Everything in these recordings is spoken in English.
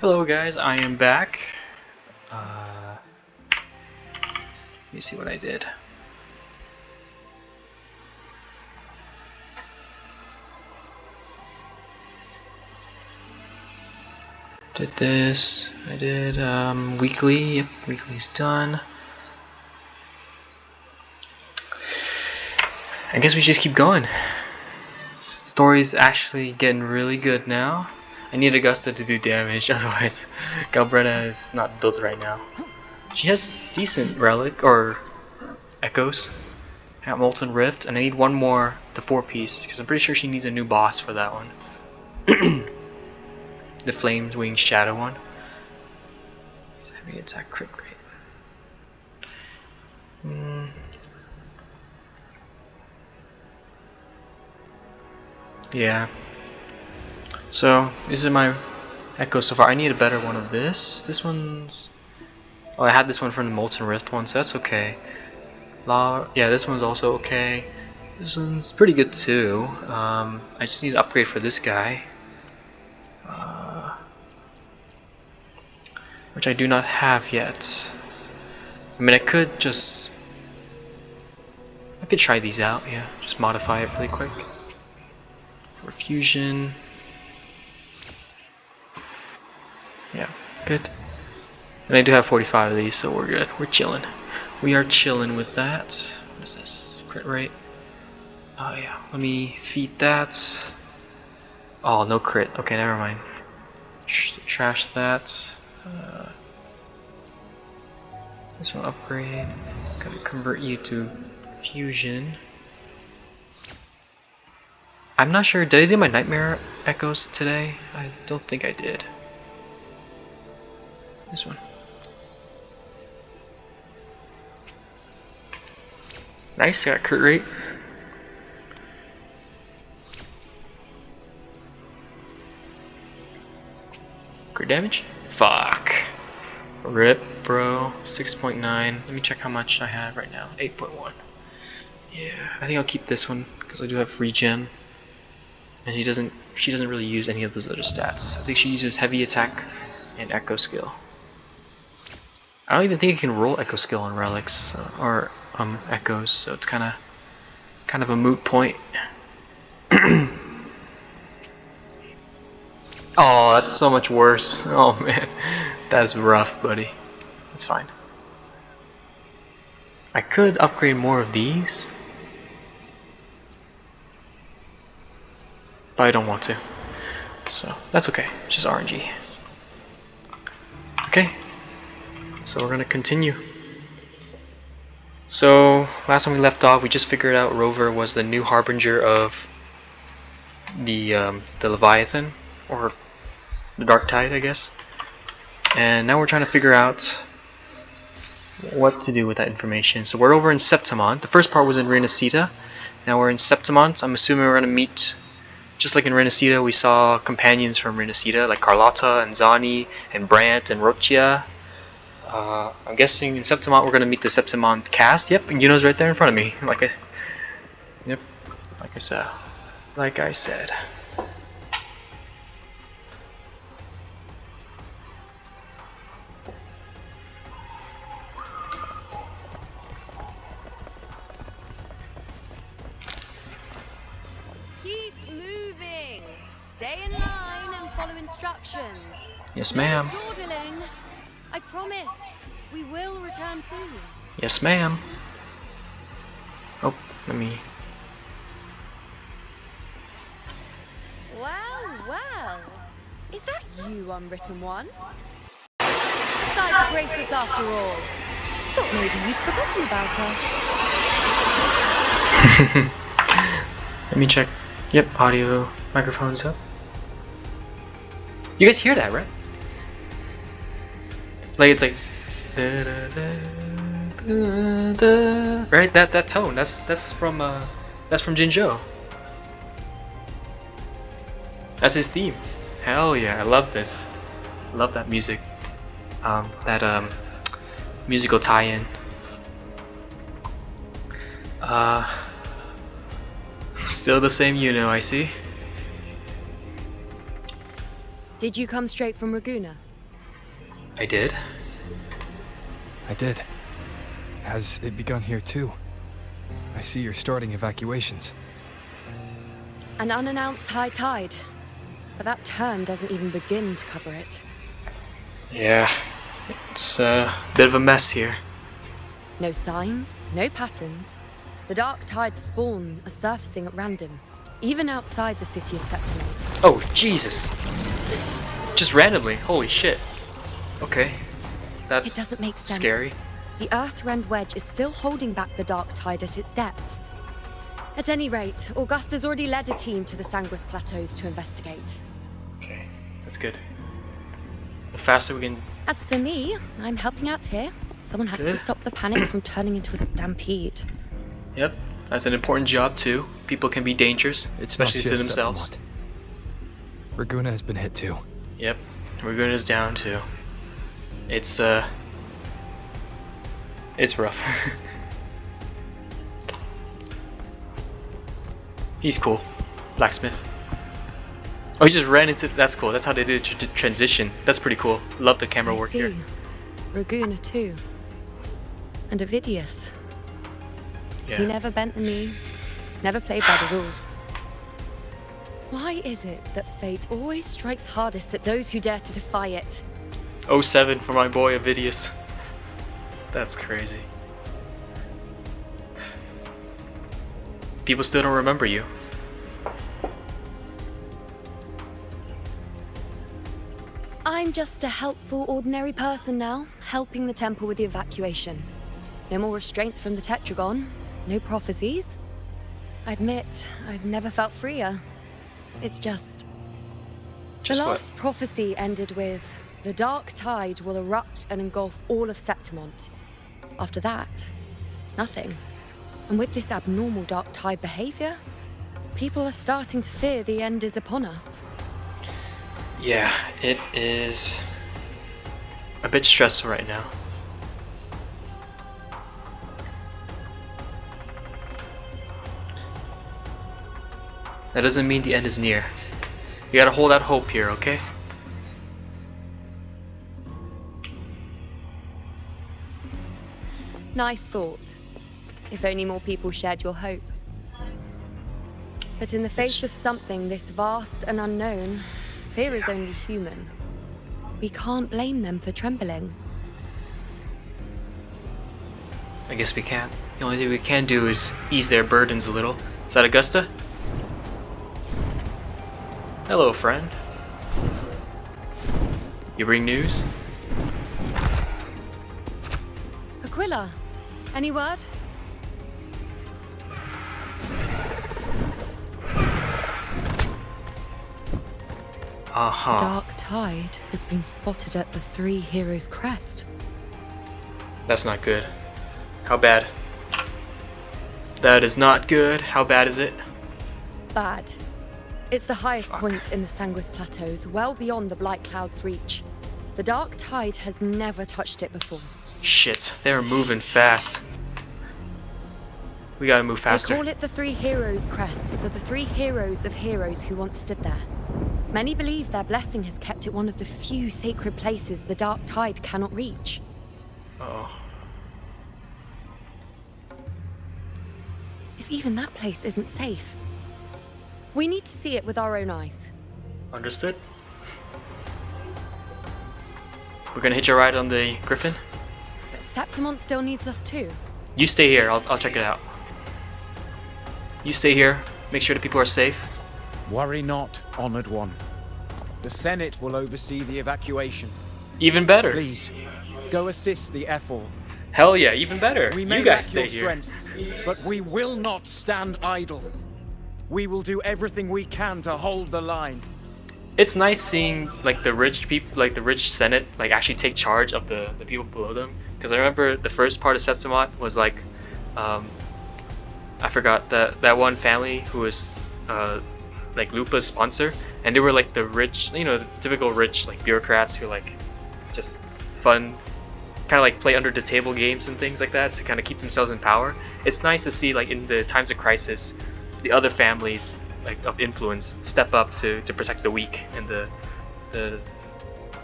Hello guys, I am back. Let me see what I did. Did this, I did weekly, yep, weekly's done. I guess we just keep going. Story's actually getting really good now. I need Augusta to do damage, otherwise Galbretta is not built right now. She has decent relic, or echoes. I got Molten Rift, and I need one more, the 4-piece, because I'm pretty sure she needs a new boss for that one. The Flames Wing Shadow one. Heavy attack crit rate. Yeah. So, this is my echo so far. I need a better one of this. This one's... Oh, I had this one from the Molten Rift one, so that's okay. Yeah, this one's also okay. This one's pretty good too. I just need to upgrade for this guy. Which I do not have yet. I mean, I could just... I could try these out, yeah. Just modify it really quick. For fusion. Yeah, good. And I do have 45 of these, so we're good. We're chilling. We are chilling with that. What is this? Crit rate? Oh yeah, let me feed that. Oh, no crit. Okay, never mind. Trash that. This one upgrade. Gotta convert you to fusion. I'm not sure. Did I do my nightmare echoes today? I don't think I did. This one. Nice, got crit rate. Crit damage? Fuck. Rip, bro. 6.9. Let me check how much I have right now. 8.1. Yeah, I think I'll keep this one because I do have regen. And she doesn't really use any of those other stats. I think she uses heavy attack and echo skill. I don't even think you can roll echo skill on relics or echoes, so it's kind of a moot point. Oh, that's so much worse. Oh man, that's rough, buddy. That's fine. I could upgrade more of these, but I don't want to. So that's okay. It's just RNG. Okay. So we're gonna continue. So last time we left off, we just figured out Rover was the new harbinger of the Leviathan, or the Dark Tide, I guess. And now we're trying to figure out what to do with that information. So we're over in Septimint. The first part was in Renacita. Now we're in Septimint. I'm assuming we're gonna meet, just like in Renacita, we saw companions from Renacita like Carlotta and Zani and Brant and Rochia. I'm guessing in Septimint we're gonna meet the Septimint cast. Yep, and Yuno's right there in front of me. Like I said. Keep moving. Stay in line and follow instructions. Yes, ma'am. No dawdling. I promise, we will return soon. Yes, ma'am. Oh, let me... Well. Is that you, Unwritten One? Sight to grace us after all. Thought maybe you'd forgotten about us. Let me check. Yep, audio, microphone's up. You guys hear that, right? Like it's like, da, da, da, da, da, right? That tone. That's from Jinzhou. That's his theme. Hell yeah, I love this. I love that music. That musical tie-in. Still the same, I see. Did you come straight from Raguna? I did? I did. Has it begun here too? I see you're starting evacuations. An unannounced high tide. But that term doesn't even begin to cover it. Yeah, it's a bit of a mess here. No signs, no patterns. The dark tide spawn are surfacing at random, even outside the city of Septimint. Oh, Jesus! Just randomly, holy shit. Okay, that's It doesn't make sense. scary. The Earth-rend wedge is still holding back the dark tide at its depths. At any rate, Augusta's already led a team to the Sanguis Plateaus to investigate. Okay, that's good. The faster we can... As for me, I'm helping out here. Someone has Good. to stop the panic from turning into a stampede. Yep, that's an important job too. People can be dangerous, It's not especially to just themselves. Septimint. Raguna has been hit too. Yep, Raguna's down too. It's rough. He's cool. Blacksmith. Oh, he just ran into... That's cool. That's how they do the transition. That's pretty cool. Love the camera I work see. here. Raguna too. And Ovidius. Yeah. He never bent the knee, never played by the rules. Why is it that fate always strikes hardest at those who dare to defy it? 07 for my boy Ovidius. That's crazy. People still don't remember you. I'm just a helpful, ordinary person now, helping the temple with the evacuation. No more restraints from the Tetragon, no prophecies. I admit, I've never felt freer. It's just... Just the what? last prophecy ended with, the dark tide will erupt and engulf all of Septimint. After that, nothing. And with this abnormal dark tide behavior, people are starting to fear the end is upon us. Yeah, it is a bit stressful right now. That doesn't mean the end is near. You gotta hold out hope here, okay? Nice thought. If only more people shared your hope. But in the face of something this vast and unknown, fear is only human. We can't blame them for trembling. I guess we can't. The only thing we can do is ease their burdens a little. Is that Augusta? Hello, friend. You bring news? Aquila, any word? Uh-huh. Dark tide has been spotted at the Three Heroes' crest. That's not good. How bad? That is not good. How bad is it? Bad. It's the highest point in the Sanguis Plateaus, well beyond the Blight Cloud's reach. The dark tide has never touched it before. Shit, they're moving fast. We gotta move They faster. call it the Three Heroes' crest for the three heroes of heroes who once stood there. Many believe their blessing has kept it one of the few sacred places the dark tide cannot reach. Uh-oh. If even that place isn't safe, we need to see it with our own eyes. Understood. We're gonna hitch a ride on the Griffin. But Septimint still needs us too. You stay here, I'll check it out. You stay here, make sure the people are safe. Worry not, Honored One. The Senate will oversee the evacuation. Even better. Please, go assist the Ethel. Hell yeah, even better. We may You guys lack stay your here. strength, but we will not stand idle. We will do everything we can to hold the line. It's nice seeing like the rich people, like the rich Senate, like actually take charge of the people below them. Because I remember the first part of Septimint was like, I forgot that one family who was like Lupa's sponsor, and they were like the rich, you know, the typical rich like bureaucrats who like just fund, kind of like play under the table games and things like that to kind of keep themselves in power. It's nice to see like in the times of crisis, the other families like of influence step up to protect the weak and the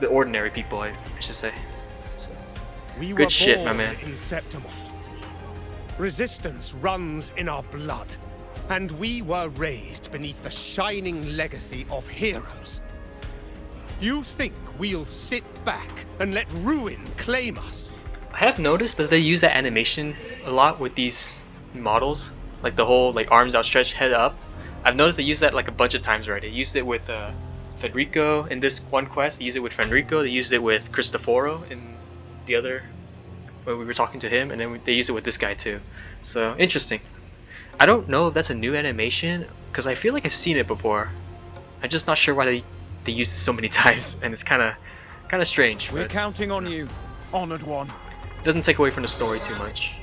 the ordinary people, I should say. So, We good were shit, born my man. in Septimint. Resistance runs in our blood, and we were raised beneath the shining legacy of heroes. You think we'll sit back and let ruin claim us? I have noticed that they use that animation a lot with these models, like the whole like arms outstretched, head up. I've noticed they use that like a bunch of times already. They used it with Federico in this one quest. They used it with Federico. They used it with Cristoforo in the other when we were talking to him, and then they used it with this guy too. So interesting. I don't know if that's a new animation because I feel like I've seen it before. I'm just not sure why they used it so many times, and it's kind of strange. We're But counting on you, honored one. it doesn't take away from the story too much.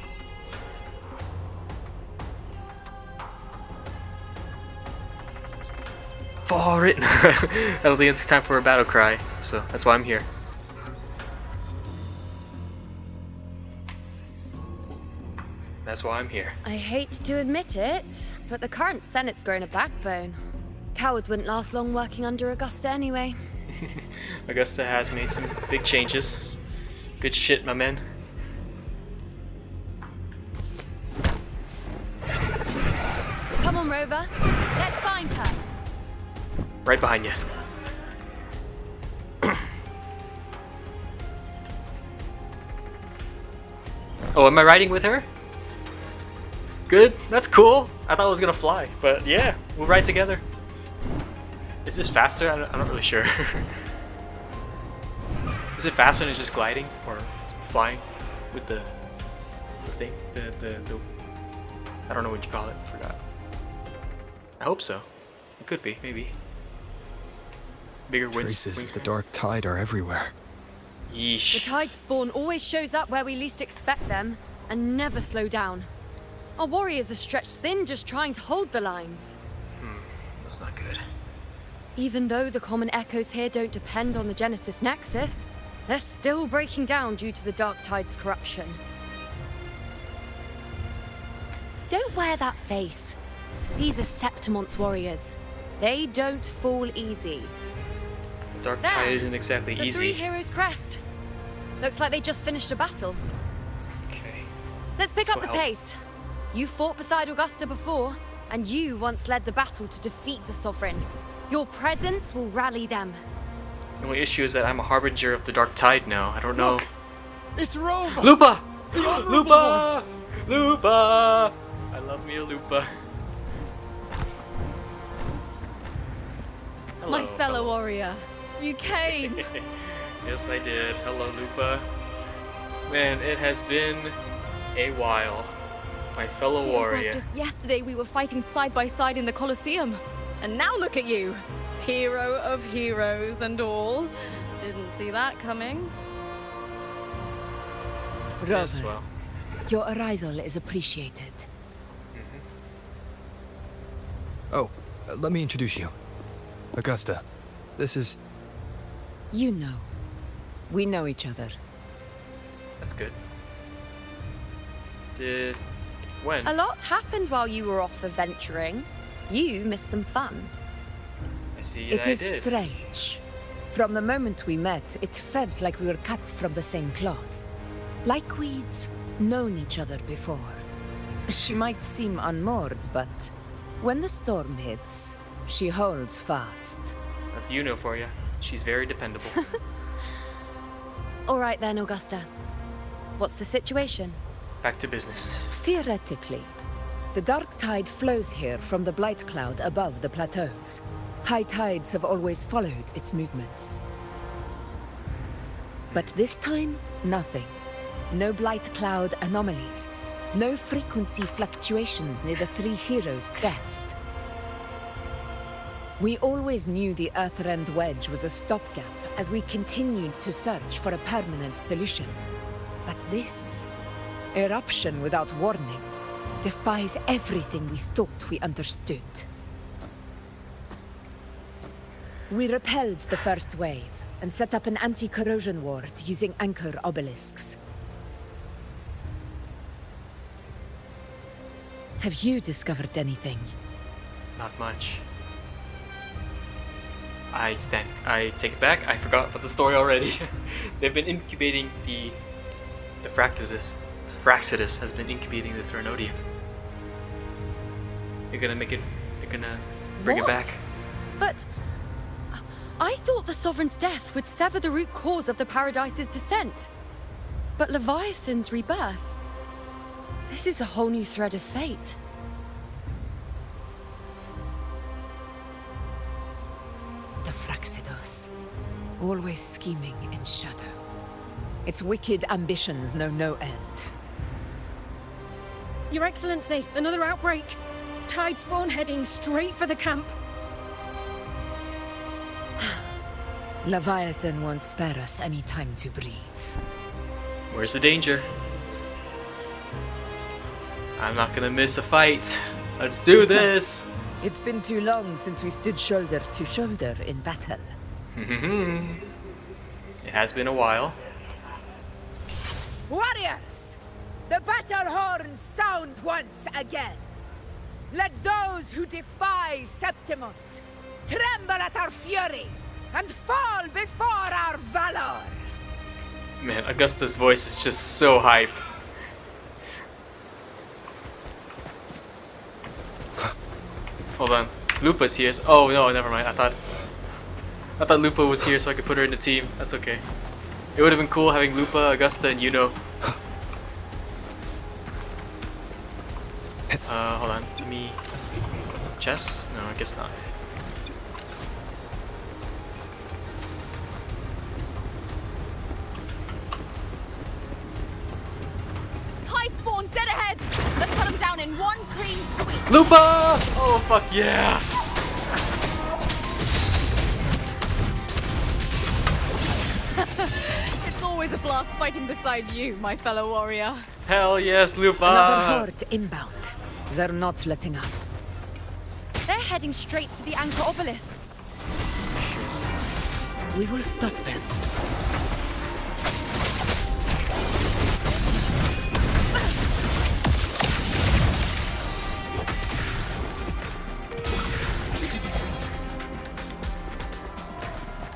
For it. I don't think it's time for a battle cry, so that's why I'm here. That's why I'm here. I hate to admit it, but the current Senate's grown a backbone. Cowards wouldn't last long working under Augusta anyway. Augusta has made some big changes. Good shit, my man. Come on, Rover. Let's find her. Right behind you. Oh, am I riding with her? Good, that's cool. I thought I was gonna fly, but yeah, we'll ride together. Is this faster? I'm not really sure. Is it faster than just gliding or flying with the thing? The I don't know what you call it. I forgot. I hope so. It could be, maybe. Bigger winds. Traces of the dark tide are everywhere. The Yeesh. tide spawn always shows up where we least expect them and never slow down. Our warriors are stretched thin just trying to hold the lines. That's not good. Even though the common echoes here don't depend on the Genesis Nexus, they're still breaking down due to the Dark Tide's corruption. Don't wear that face. These are Septimint's warriors. They don't fall easy. Dark There, tide isn't exactly The easy. three heroes crest. Looks like they just finished a battle. Okay. Let's pick Let's up go the help. pace. You fought beside Augusta before, and you once led the battle to defeat the Sovereign. Your presence will rally them. The only issue is that I'm a harbinger of the dark tide now. I don't know. Look, it's Rover. Lupa! The honorable Lupa! Lupa! I love me a Lupa. Hello, My fellow warrior, you came! Yes, I did. Hello, Lupa. Man, it has been a while. My fellow Feels warrior. like just yesterday we were fighting side by side in the Colosseum. And now look at you! Hero of heroes and all. Didn't see that coming. Yes, Rover, well. your arrival is appreciated. Oh, let me introduce you. Augusta, this is... You know. We know each other. That's good. When? A lot happened while you were off adventuring. You missed some fun. I see It that I is did. strange. From the moment we met, it felt like we were cut from the same cloth. Like we'd known each other before. She might seem unmoored, but when the storm hits, she holds fast. That's Yuno for you. She's very dependable. All right then, Augusta. What's the situation? Back to business. Theoretically, the dark tide flows here from the blight cloud above the plateaus. High tides have always followed its movements. But this time, nothing. No blight cloud anomalies. No frequency fluctuations near the three heroes' crest. We always knew the Earthrend Wedge was a stopgap as we continued to search for a permanent solution. But this eruption without warning defies everything we thought we understood. We repelled the first wave and set up an anti-corrosion ward using anchor obelisks. Have you discovered anything? Not much. I take it back. I forgot about the story already. They've been incubating the Fraxidus has been incubating the Thronodium. They're gonna bring it What? back. But I thought the Sovereign's death would sever the root cause of the Paradise's descent. But Leviathan's rebirth. This is a whole new thread of fate. The Fraxidus. Always scheming in shadow. Its wicked ambitions know no end. Your Excellency, another outbreak. Tide spawn heading straight for the camp. Leviathan won't spare us any time to breathe. Where's the danger? I'm not gonna miss a fight. Let's do this. It's been too long since we stood shoulder to shoulder in battle. It has been a while. Warriors! The battle horns sound once again. Let those who defy Septimint tremble at our fury and fall before our valor. Man, Augusta's voice is just so hype. Hold on, Lupa's here. Oh no, never mind. I thought Lupa was here so I could put her in the team. That's okay. It would have been cool having Lupa, Augusta, and Yuno. Hold on. Let me. Chess? No, I guess not. Tide spawn dead ahead! Let's cut them down in one clean sweep! Lupa! Oh fuck yeah! It's always a blast fighting beside you, my fellow warrior. Hell yes, Lupa! Another horde inbound. They're not letting up. They're heading straight for the anchor obelisks. We will stop them.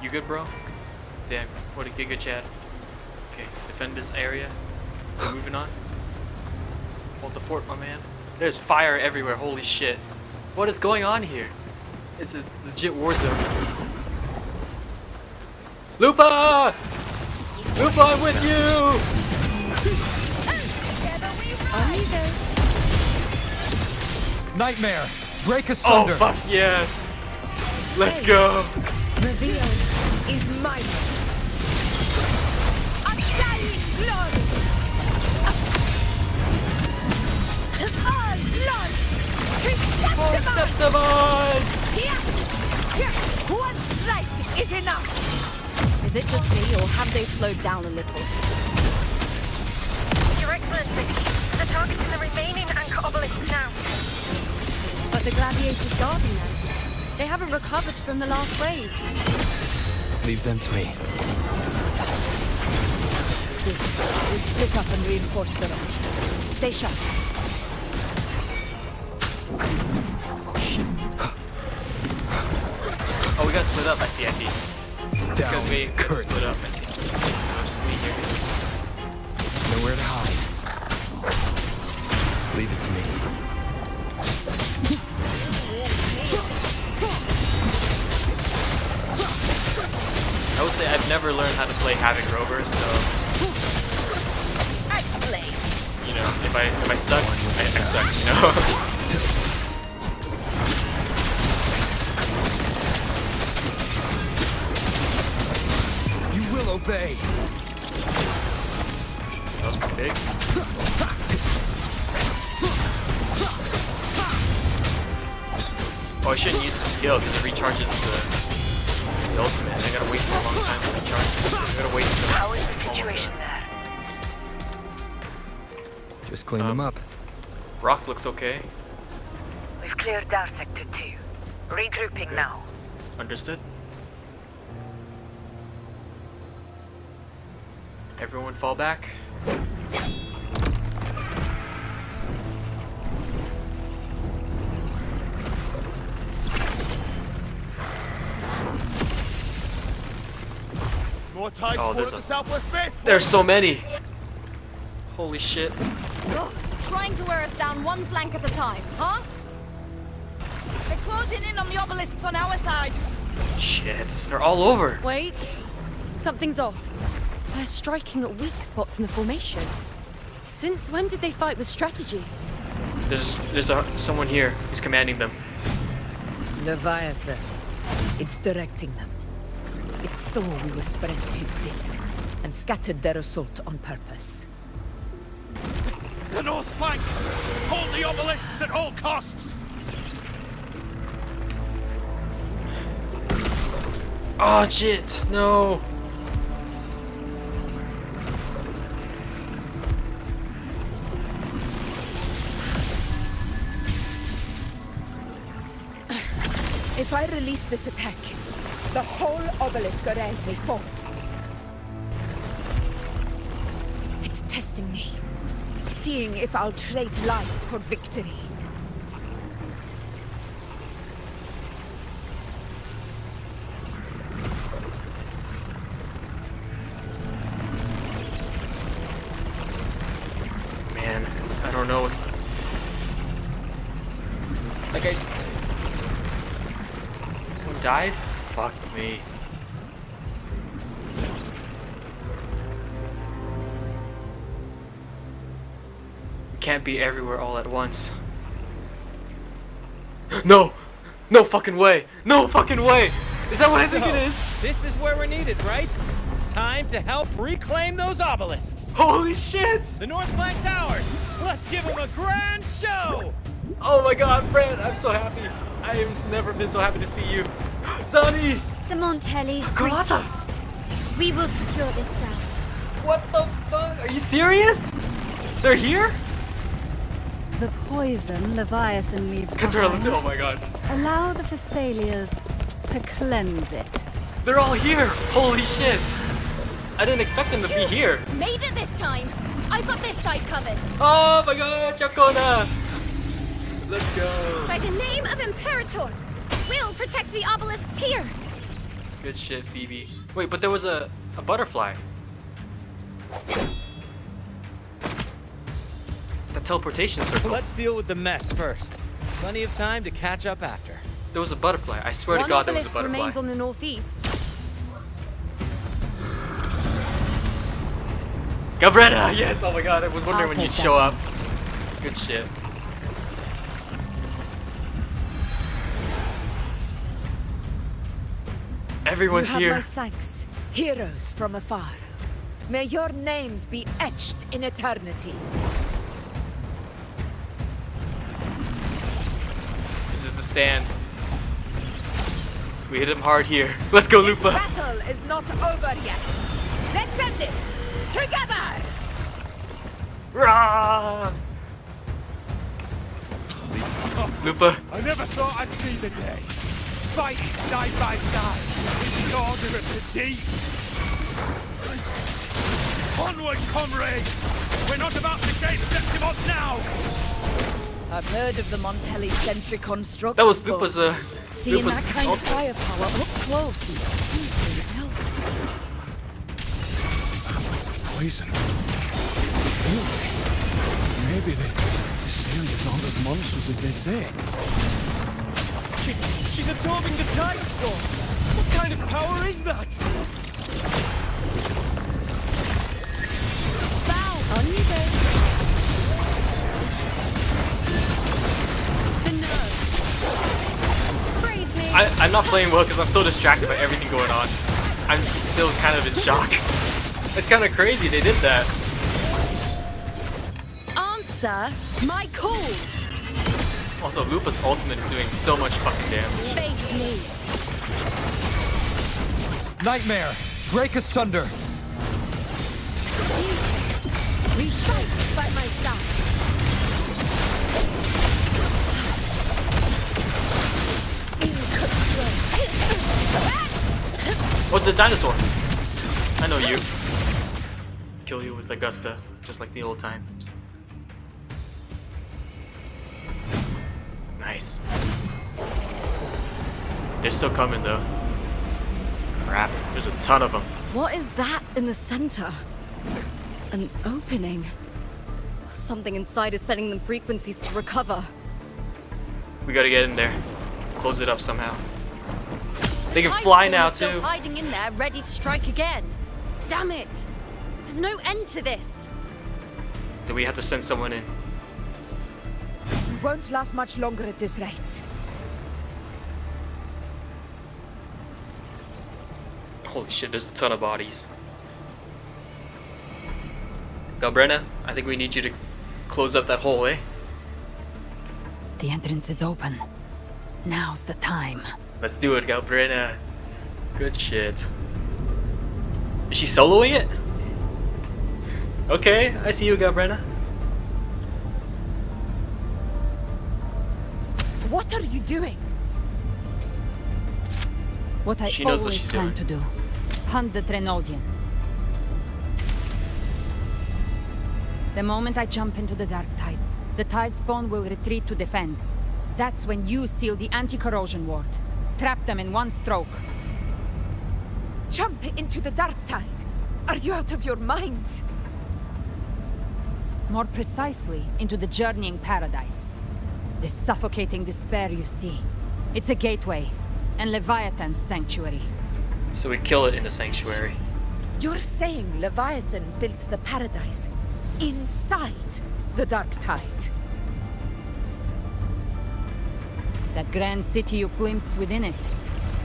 You good, bro? Damn, what a giga Chad. Okay, defend this area. We're moving on. Hold the fort, my man. There's fire everywhere, holy shit. What is going on here? It's a legit war zone. Lupa! Lupa, I'm with you! Nightmare! Break Oh asunder! fuck yes! Let's go! Reveal is my undying glory. All blood Oh, Septimint! One strike is enough. Is it just me, or have they slowed down a little? Your Excellency, the target is the remaining anchor obelisk now. But the gladiators guarding them. They haven't recovered from the last wave. Leave them to me. We'll split up and reinforce the rest. Stay sharp. Oh, we got split up, I see. It's Down because we with the got curtain. split up, I see. So just me here. Nowhere to hide. Leave it to me. I will say I've never learned how to play Havoc Rover, so you know, if I suck, I suck, you know. You will obey. That was pretty big. Oh, I shouldn't use the skill because it recharges the ultimate. I gotta wait for a long time to recharge. I gotta wait until How is it's the almost situation done. there? Just clean them up. Rock looks okay. We've cleared our sector 2. Regrouping now. Understood. Everyone fall back. more tides Oh, fall there's at a- the southwest base. There's so many. Holy shit. Ugh, trying to wear us down one flank at a time, huh? They're closing in on the obelisks on our side. Shit. They're all over. Wait. Something's off. They're striking at weak spots in the formation. Since when did they fight with strategy? There's someone here who's commanding them. Leviathan. It's directing them. It saw we were spread too thin and scattered their assault on purpose. The north flank! Hold the obelisks at all costs! Oh shit. No. If I release this attack, the whole obelisk array may fall. It's testing me, seeing if I'll trade lives for victory. Man, I don't know. Like someone died? Fuck me. We can't be everywhere all at once. No! No fucking way! No fucking way! Is that what I think it is? This is where we're needed, right? Time to help reclaim those obelisks. Holy shit! The north flank's ours. Let's give them a grand show. Oh my god, Fred, I'm so happy. I have never been so happy to see you. Zani! The Montellis greet Karata! you. We will secure this cell. What the fuck? Are you serious? They're here? The poison Leviathan leaves Katurla, behind. oh my god. Allow the Thessalias to cleanse it. They're all here! Holy shit! I didn't expect them to be here. Made it this time. I've got this side covered. Oh my god, Chakona! Let's go. By the name of Imperator, we'll protect the obelisks here. Good shit, Phoebe. Wait, but there was a butterfly. The teleportation circle. Let's deal with the mess first. Plenty of time to catch up after. There was a butterfly. I swear to One God there was a obelisk butterfly. remains on the northeast. Gabretta! Yes! Oh my god, I was wondering when you'd show up. Good shit. Everyone's You have here. my thanks, heroes from afar. May your names be etched in eternity. This is the stand. We hit him hard here. Let's go, This Lupa! battle is not over yet. Let's end this together. Rah! Lupa. I never thought I'd see the day. Fighting side by side in the order of the deep. Onward, comrades! We're not about to shake Septimint now! I've heard of the Montelli-centric construct. That was Lupa's, Seeing Lupa's that kind of ultimate. firepower up close is something else. Poison. Really? Maybe the Thessalias aren't as monstrous as they say. She's absorbing the tide storm. What kind of power is that? Bow on you go. The nerve. Praise me. I'm not playing well because I'm so distracted by everything going on. I'm still kind of in shock. It's kind of crazy they did that. Answer my call. Also, Lupa's ultimate is doing so much fucking damage. Face me. Nightmare! Break asunder! We fight by my side. In control. What's the dinosaur? I know you. Kill you with Augusta, just like the old times. Nice. They're still coming though. Crap, there's a ton of them. What is that in the center? An opening. Something inside is sending them frequencies to recover. We gotta get in there. Close it up somehow. They can Tide fly spawn now is still too. hiding in there, ready to strike again. Damn it! There's no end to this. Then we have to send someone in. We won't last much longer at this rate. Holy shit, there's a ton of bodies. Galbrenna, I think we need you to close up that hole, eh? The entrance is open. Now's the time. Let's do it, Galbrenna. Good shit. Is she soloing it? Okay, I see you, Galbrenna. What are you doing? What I She knows what always she's plan doing. to do. Hunt the Trenodian. The moment I jump into the dark tide, the tide spawn will retreat to defend. That's when you seal the anti-corrosion ward. Trap them in one stroke. Jump into the dark tide. Are you out of your minds? More precisely, into the journeying paradise. The suffocating despair you see. It's a gateway, and Leviathan's sanctuary. So we kill it in the sanctuary. You're saying Leviathan built the paradise inside the dark tide? That grand city you glimpsed within it,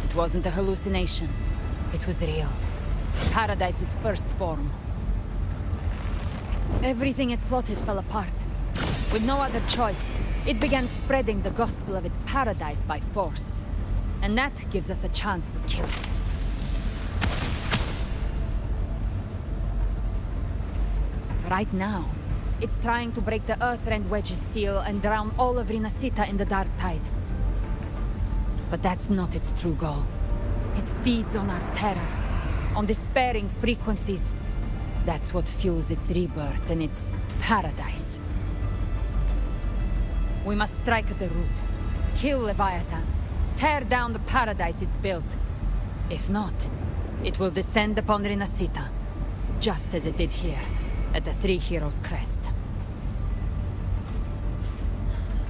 it wasn't a hallucination. It was real. Paradise's first form. Everything it plotted fell apart. With no other choice, it began spreading the gospel of its paradise by force. And that gives us a chance to kill it. Right now, it's trying to break the Earthrend Wedge's seal and drown all of Rinasita in the dark tide. But that's not its true goal. It feeds on our terror, on despairing frequencies. That's what fuels its rebirth and its paradise. We must strike at the root, kill Leviathan, tear down the paradise it's built. If not, it will descend upon Rinasita, just as it did here, at the Three Heroes' Crest.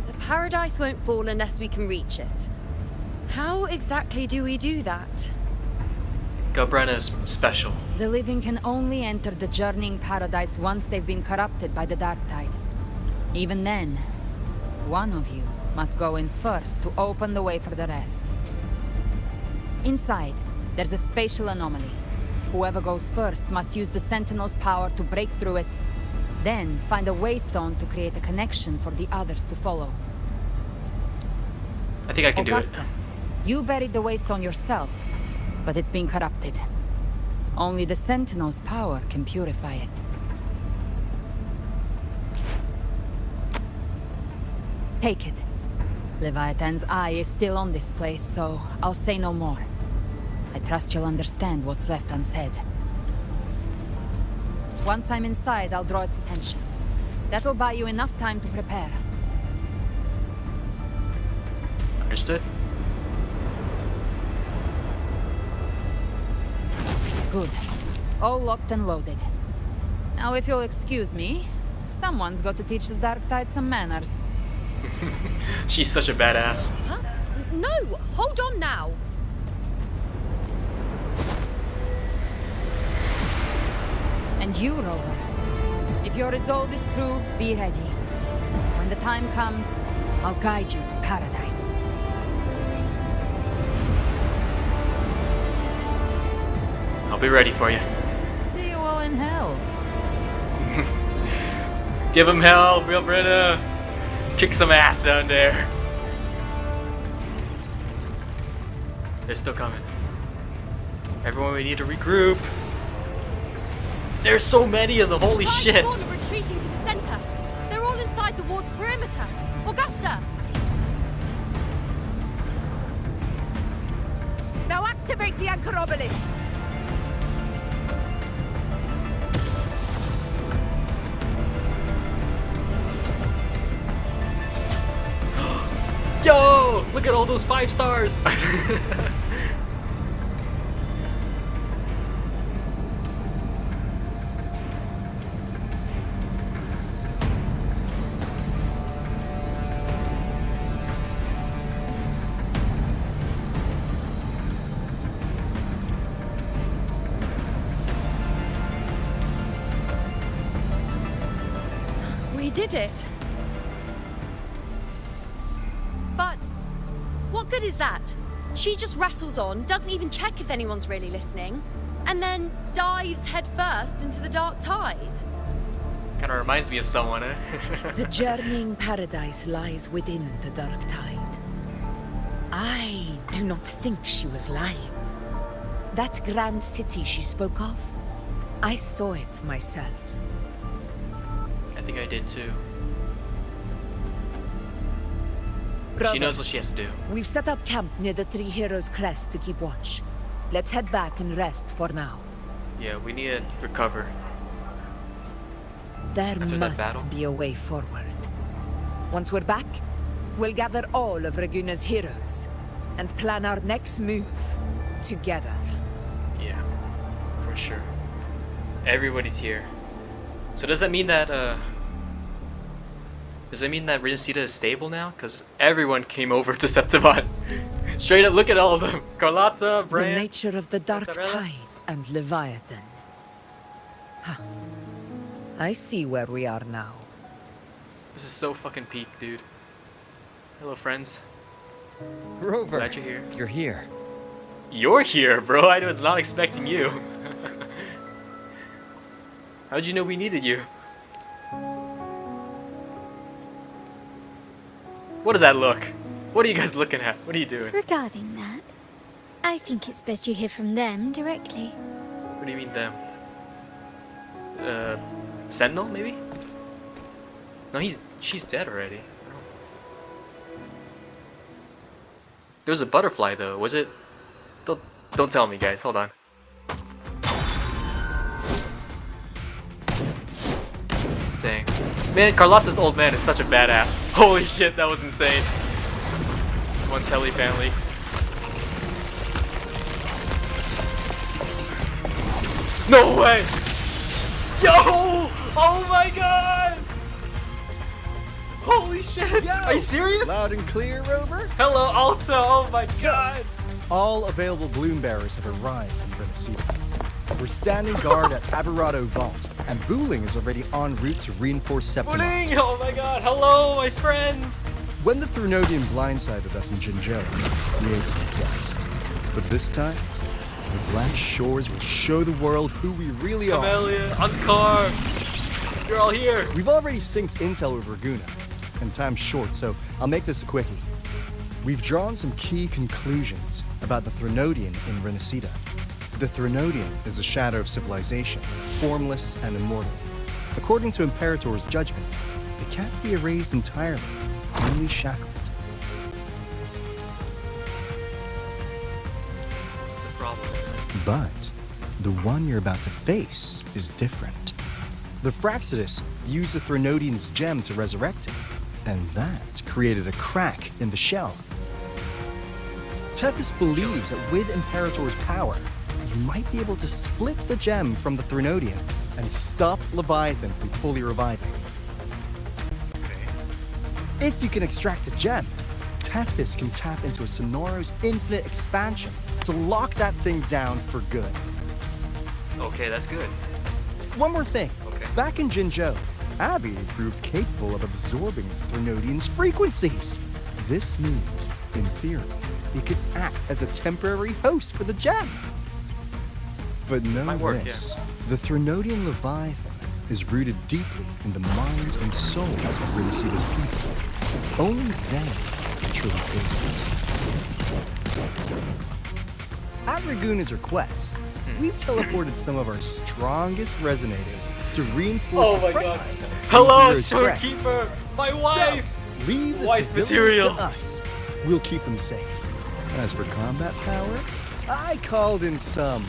The paradise won't fall unless we can reach it. How exactly do we do that? Galbrenna is special. The living can only enter the journeying paradise once they've been corrupted by the dark tide. Even then, one of you must go in first to open the way for the rest. Inside, there's a spatial anomaly. Whoever goes first must use the Sentinel's power to break through it, then find a waystone to create a connection for the others to follow. I think I can Augusta, do it. you buried the waystone yourself, but it's been corrupted. Only the Sentinel's power can purify it. Take it. Leviathan's eye is still on this place, so I'll say no more. I trust you'll understand what's left unsaid. Once I'm inside, I'll draw its attention. That'll buy you enough time to prepare. Understood? Good. All locked and loaded. Now, if you'll excuse me, someone's got to teach the Dark Tide some manners. She's such a badass. Huh? No! Hold on now! And you, Rover. If your resolve is true, be ready. When the time comes, I'll guide you to paradise. I'll be ready for you. See you all in hell. Give him hell, Galbrenna. Kick some ass down there. They're still coming. Everyone, we need to regroup. There's so many of them, holy the shit! Tide spawn are retreating to the center. They're all inside the ward's perimeter. Augusta! Now activate the anchor obelisks! Yo! Look at all those 5 stars! did it. But what good is that? She just rattles on, doesn't even check if anyone's really listening, and then dives headfirst into the dark tide. Kind of reminds me of someone, eh? The journeying paradise lies within the dark tide. I do not think she was lying. That grand city she spoke of, I saw it myself. I think I did too. Brother, She knows what she has to do. we've set up camp near the Three Heroes Crest to keep watch. Let's head back and rest for now. Yeah, we need to recover. There After that battle? must be a way forward. Once we're back, we'll gather all of Raguna's heroes and plan our next move together. Yeah, for sure. Everybody's here. So does that mean that Renacita is stable now? Because everyone came over to Septimint. Straight up, look at all of them. Carlotta, The Bran. nature of the dark Mozzarella. tide and Leviathan. Huh. I see where we are now. This is so fucking peak, dude. Hello, friends. Rover, Glad you're here. you're here. You're here, bro. I was not expecting you. How'd you know we needed you? What does that look? What are you guys looking at? What are you doing? Regarding that, I think it's best you hear from them directly. What do you mean them? Sentinel, maybe? No, she's dead already. There was a butterfly though. Was it? Don't tell me, guys. Hold on. Dang. Man, Carlotta's old man is such a badass. Holy shit, that was insane. One Telly family. No way! Yo! Oh my god! Holy shit! Yo! Are you serious? Loud and clear, Rover. Hello, Alta! Oh my god! All available bloom bearers have arrived in Ribosylated. We're standing guard at Averado Vault, and Booling is already en route to reinforce Septimint. Booling! Oh my god! Hello, my friends! When the Threnodian blindsided us in Jinzhou, we ate some quest. But this time, the Black Shores will show the world who we really are. Camellia, Ankar! You're all here! We've already synced intel with Raguna, and time's short, so I'll make this a quickie. We've drawn some key conclusions about the Threnodian in Renacita. The Threnodian is a shadow of civilization, formless and immortal. According to Imperator's judgment, it can't be erased entirely, only shackled. It's a problem, isn't it? But the one you're about to face is different. The Fraxidus used the Threnodian's gem to resurrect him, and that created a crack in the shell. Tethys believes that with Imperator's power, you might be able to split the gem from the Threnodian and stop Leviathan from fully reviving. If you can extract the gem, Tethys can tap into a Sonoro's infinite expansion to lock that thing down for good. Okay, that's good. One more thing. Okay. Back in Jinzhou, Abby proved capable of absorbing Threnodian's frequencies. This means, in theory, it could act as a temporary host for the gem. But know Might work, this, the Threnodian Leviathan is rooted deeply in the minds and souls of Renacita's people. Only they can truly face it. At Raguna's request, we've teleported some of our strongest resonators to reinforce Oh the my front god. lines of Hello, Heroes Crest. shorekeeper! My wife! So, leave the Wife civilians material. to us. We'll keep them safe. As for combat power, I called in some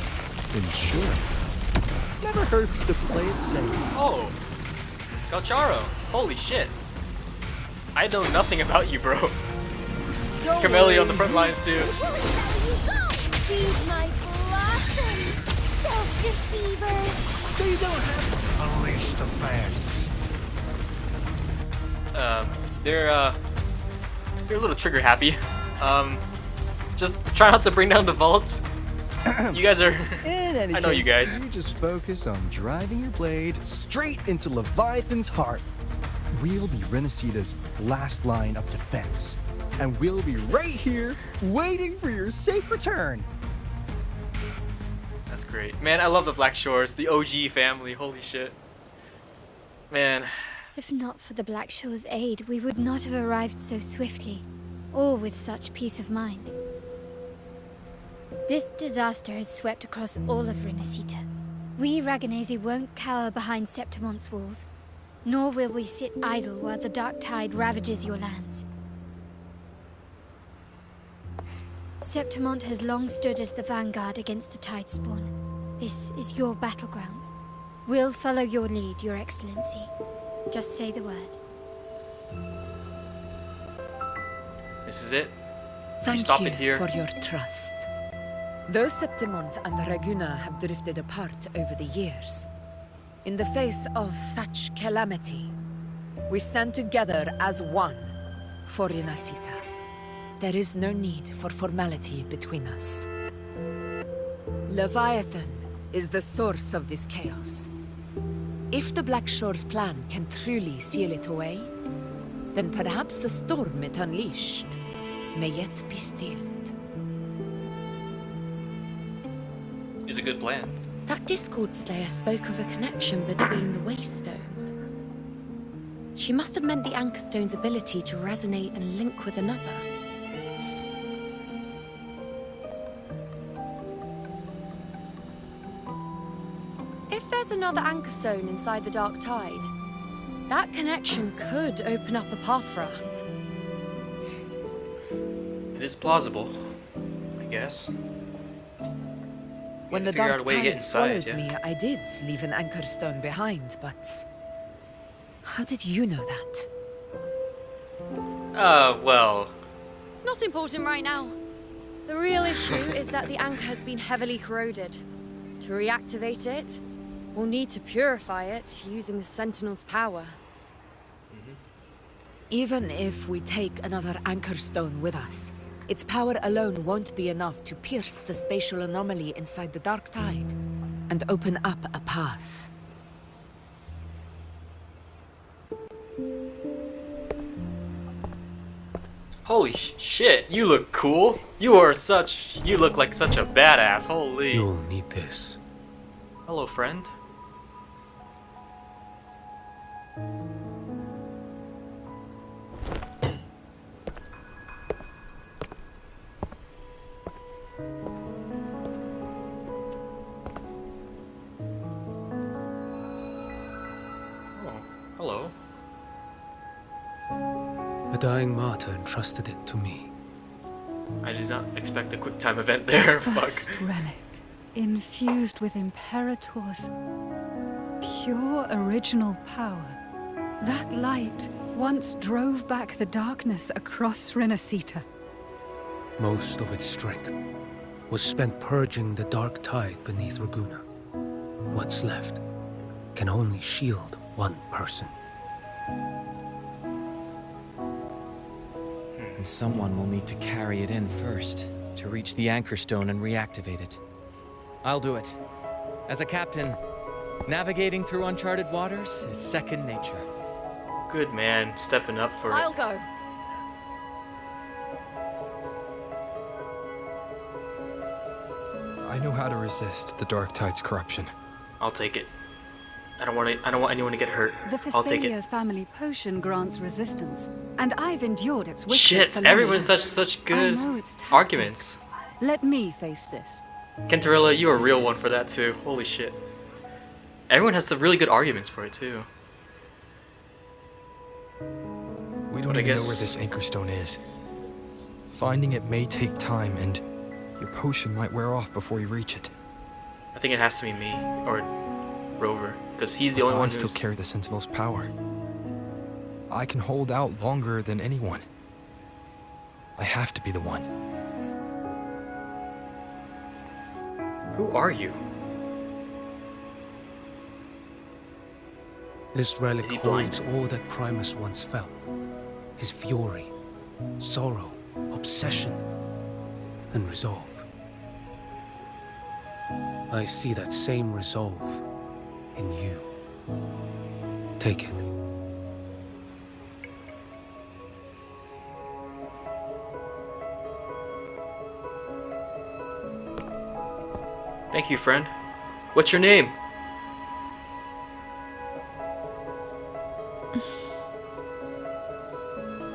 insurance. Never hurts to play it safe. Oh, Skalcharo. Holy shit. I know nothing about you, bro. Don't Camellia on the worry. front lines too. Feed my blossoms, self-deceivers. So you don't have to unleash the fans. They're a little trigger happy. Just try not to bring down the vaults. You guys are. In any I know case, you guys. You just focus on driving your blade straight into Leviathan's heart. We'll be Renacita's last line of defense. And we'll be right here, waiting for your safe return. That's great. Man, I love the Black Shores, the OG family, holy shit. Man. If not for the Black Shore's aid, we would not have arrived so swiftly, or with such peace of mind. This disaster has swept across all of Renacita. We Raganazi won't cower behind Septimint's walls, nor will we sit idle while the dark tide ravages your lands. Septimint has long stood as the vanguard against the tide spawn. This is your battleground. We'll follow your lead, Your Excellency. Just say the word. This is it. Thank Stop you it here. for your trust. Though Septimint and Raguna have drifted apart over the years, in the face of such calamity, we stand together as one for Renacita. There is no need for formality between us. Leviathan is the source of this chaos. If the Black Shore's plan can truly seal it away, then perhaps the storm it unleashed may yet be stilled. It's a good plan. That Discord Slayer spoke of a connection between the Waystones. She must have meant the Anchorstone's ability to resonate and link with another. If there's another Anchorstone inside the Dark Tide, that connection could open up a path for us. It is plausible, I guess. When the figure out Dark a way to get Tide inside, swallowed me, I did leave an Anchorstone behind, but... how did you know that? Well... Not important right now. The real issue is that the anchor has been heavily corroded. To reactivate it, we'll need to purify it using the Sentinel's power. Even if we take another Anchorstone with us, its power alone won't be enough to pierce the spatial anomaly inside the Dark Tide and open up a path. Holy shit, you look cool. You look like such a badass, holy. You'll need this. Hello, friend. Hello. A dying martyr entrusted it to me. I did not expect a quick time event there. First Fuck. relic, infused with Imperator's pure original power. That light once drove back the darkness across Renacita. Most of its strength was spent purging the dark tide beneath Raguna. What's left can only shield one person. And someone will need to carry it in first, to reach the Anchorstone and reactivate it. I'll do it. As a captain, navigating through uncharted waters is second nature. Good man, stepping up for I'll it. go. I know how to resist the Dark Tide's corruption. I'll take it. I don't want anyone to get hurt. The I'll take it. Phasalia family potion grants resistance, and I've endured its weakness Shit, for everyone's long. such I good know its tactics. arguments. Let me face this. Kentarilla, you are a real one for that too. Holy shit. Everyone has some really good arguments for it too. We don't But I even know guess- where this Anchorstone is. Finding it may take time, and your potion might wear off before you reach it. I think it has to be me or Rover, because he's the only I one still who's... carry the Sentinel's power. I can hold out longer than anyone. I have to be the one. Who are you? This relic Is he blind? holds all that Primus once felt. His fury, sorrow, obsession, and resolve. I see that same resolve in you. Take it. Thank you, friend. What's your name?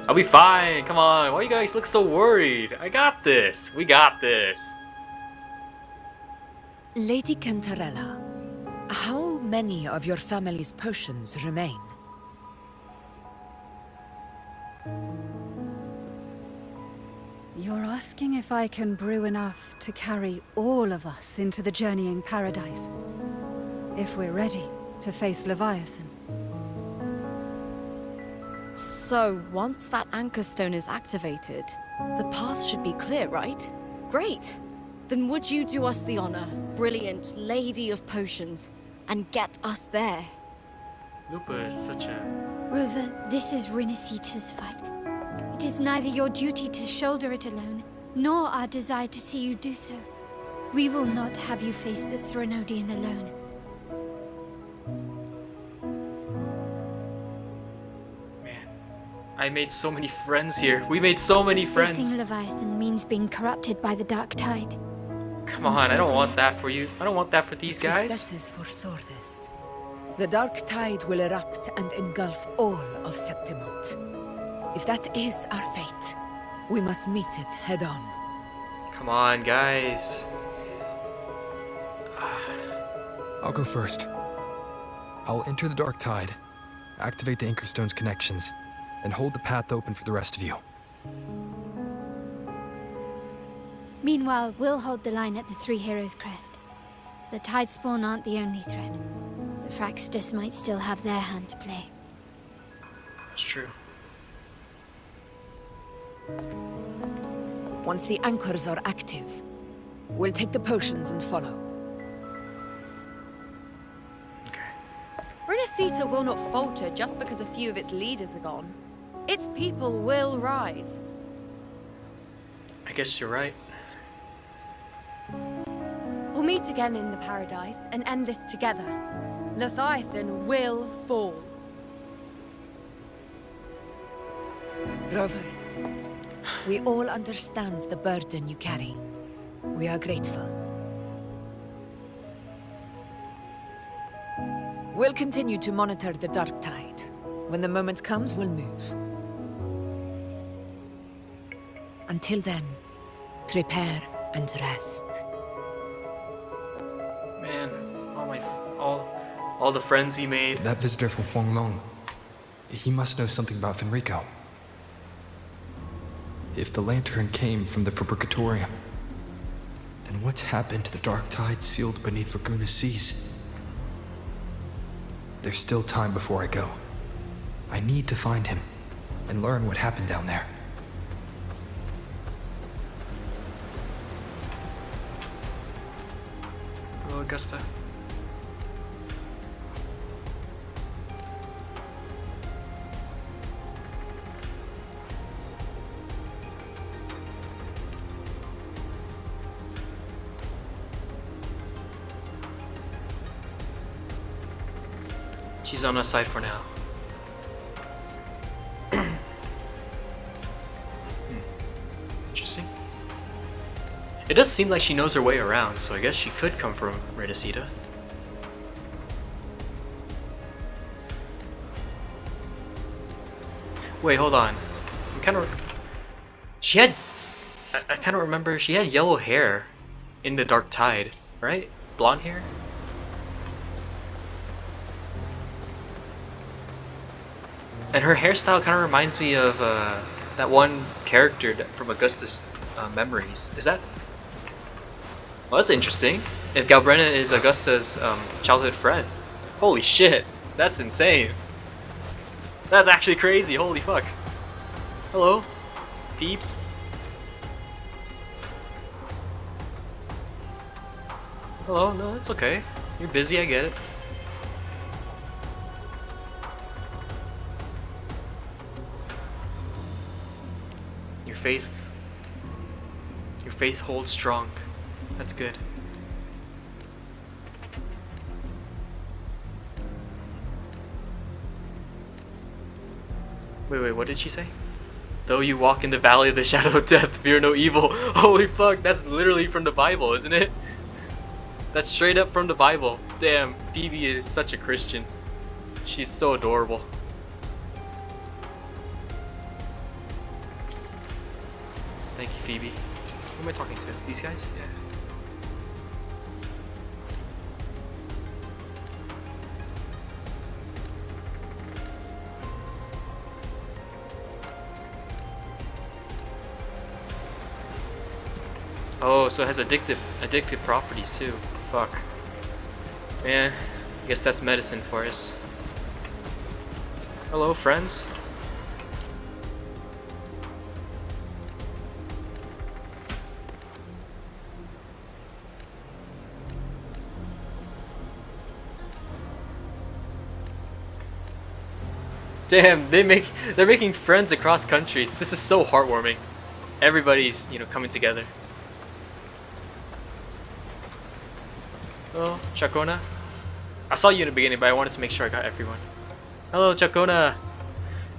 I'll be fine. Come on. Why you guys look so worried? I got this. We got this. Lady Cantarella, how many of your family's potions remain? You're asking if I can brew enough to carry all of us into the journeying paradise. If we're ready to face Leviathan. So, once that anchor stone is activated, the path should be clear, right? Great! Then would you do us the honor, brilliant Lady of Potions, and get us there? Lupa is such a... Rover, this is Renacita's fight. It is neither your duty to shoulder it alone, nor our desire to see you do so. We will not have you face the Thronodian alone. I made so many friends here. We made so many friends. Facing Leviathan means being corrupted by the dark tide. Come on, I don't want that for you. I don't want that for these guys. Priestesses foresaw this. The dark tide will erupt and engulf all of Septimint. If that is our fate, we must meet it head on. Come on, guys. I'll go first. I'll enter the dark tide, activate the Anchorstone's connections, and hold the path open for the rest of you. Meanwhile, we'll hold the line at the Three Heroes Crest. The Tidespawn aren't the only threat. The Fraxters might still have their hand to play. That's true. Once the anchors are active, we'll take the potions and follow. Renacita will not falter just because a few of its leaders are gone. Its people will rise. I guess you're right. We'll meet again in the paradise and end this together. Leviathan will fall. Rover, we all understand the burden you carry. We are grateful. We'll continue to monitor the dark tide. When the moment comes, we'll move. Until then, prepare and rest. Man, all the friends he made. That visitor from Huanglong, he must know something about Fenrico. If the lantern came from the Fabricatorium, then what's happened to the dark tide sealed beneath Raguna's seas? There's still time before I go. I need to find him and learn what happened down there. Hello, Augusta. She's on our side for now. Interesting. It does seem like she knows her way around, so I guess she could come from Renacita. Wait, hold on. I kind of remember she had yellow hair in the dark tide, right? Blonde hair? And her hairstyle kind of reminds me of that one character from Augusta's memories. Is that? Well, that's interesting. If Galbrenna is Augusta's childhood friend. Holy shit, that's insane. That's actually crazy, holy fuck. Hello, peeps. Hello, no, it's okay. You're busy, I get it. Your faith holds strong. That's good. Wait, what did she say? Though you walk in the valley of the shadow of death, fear no evil. Holy fuck, that's literally from the Bible, isn't it? That's straight up from the Bible. Damn, Phoebe is such a Christian. She's so adorable. Thank you, Phoebe. Who am I talking to? These guys? Yeah. Oh, so it has addictive properties too. Fuck. Man, I guess that's medicine for us. Hello, friends. Damn, they're making friends across countries. This is so heartwarming. Everybody's, you know, coming together. Hello, Chacona. I saw you in the beginning, but I wanted to make sure I got everyone. Hello, Chacona.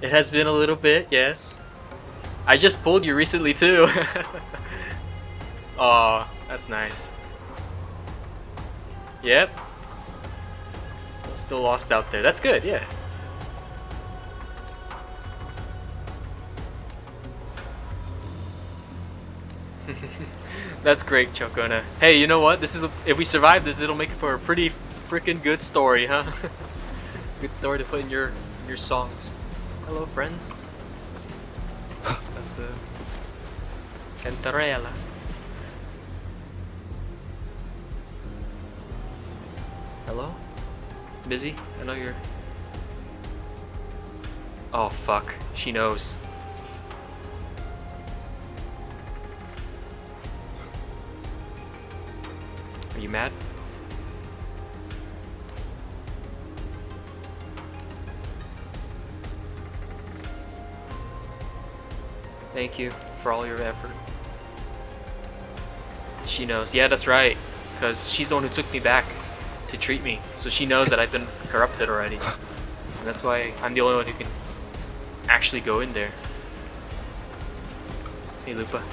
It has been a little bit, yes. I just pulled you recently too. Aw, that's nice. Yep. So still lost out there. That's good, yeah. That's great, Chocona. Hey, you know what? This is if we survive this, it'll make it for a pretty freaking good story, huh? Good story to put in your songs. Hello, friends. That's the Cantarella. Hello? Busy? I know you're. Oh fuck! She knows. Are you mad? Thank you for all your effort. She knows. Yeah, that's right. Because she's the one who took me back to treat me. So she knows that I've been corrupted already. And that's why I'm the only one who can actually go in there. Hey, Lupa.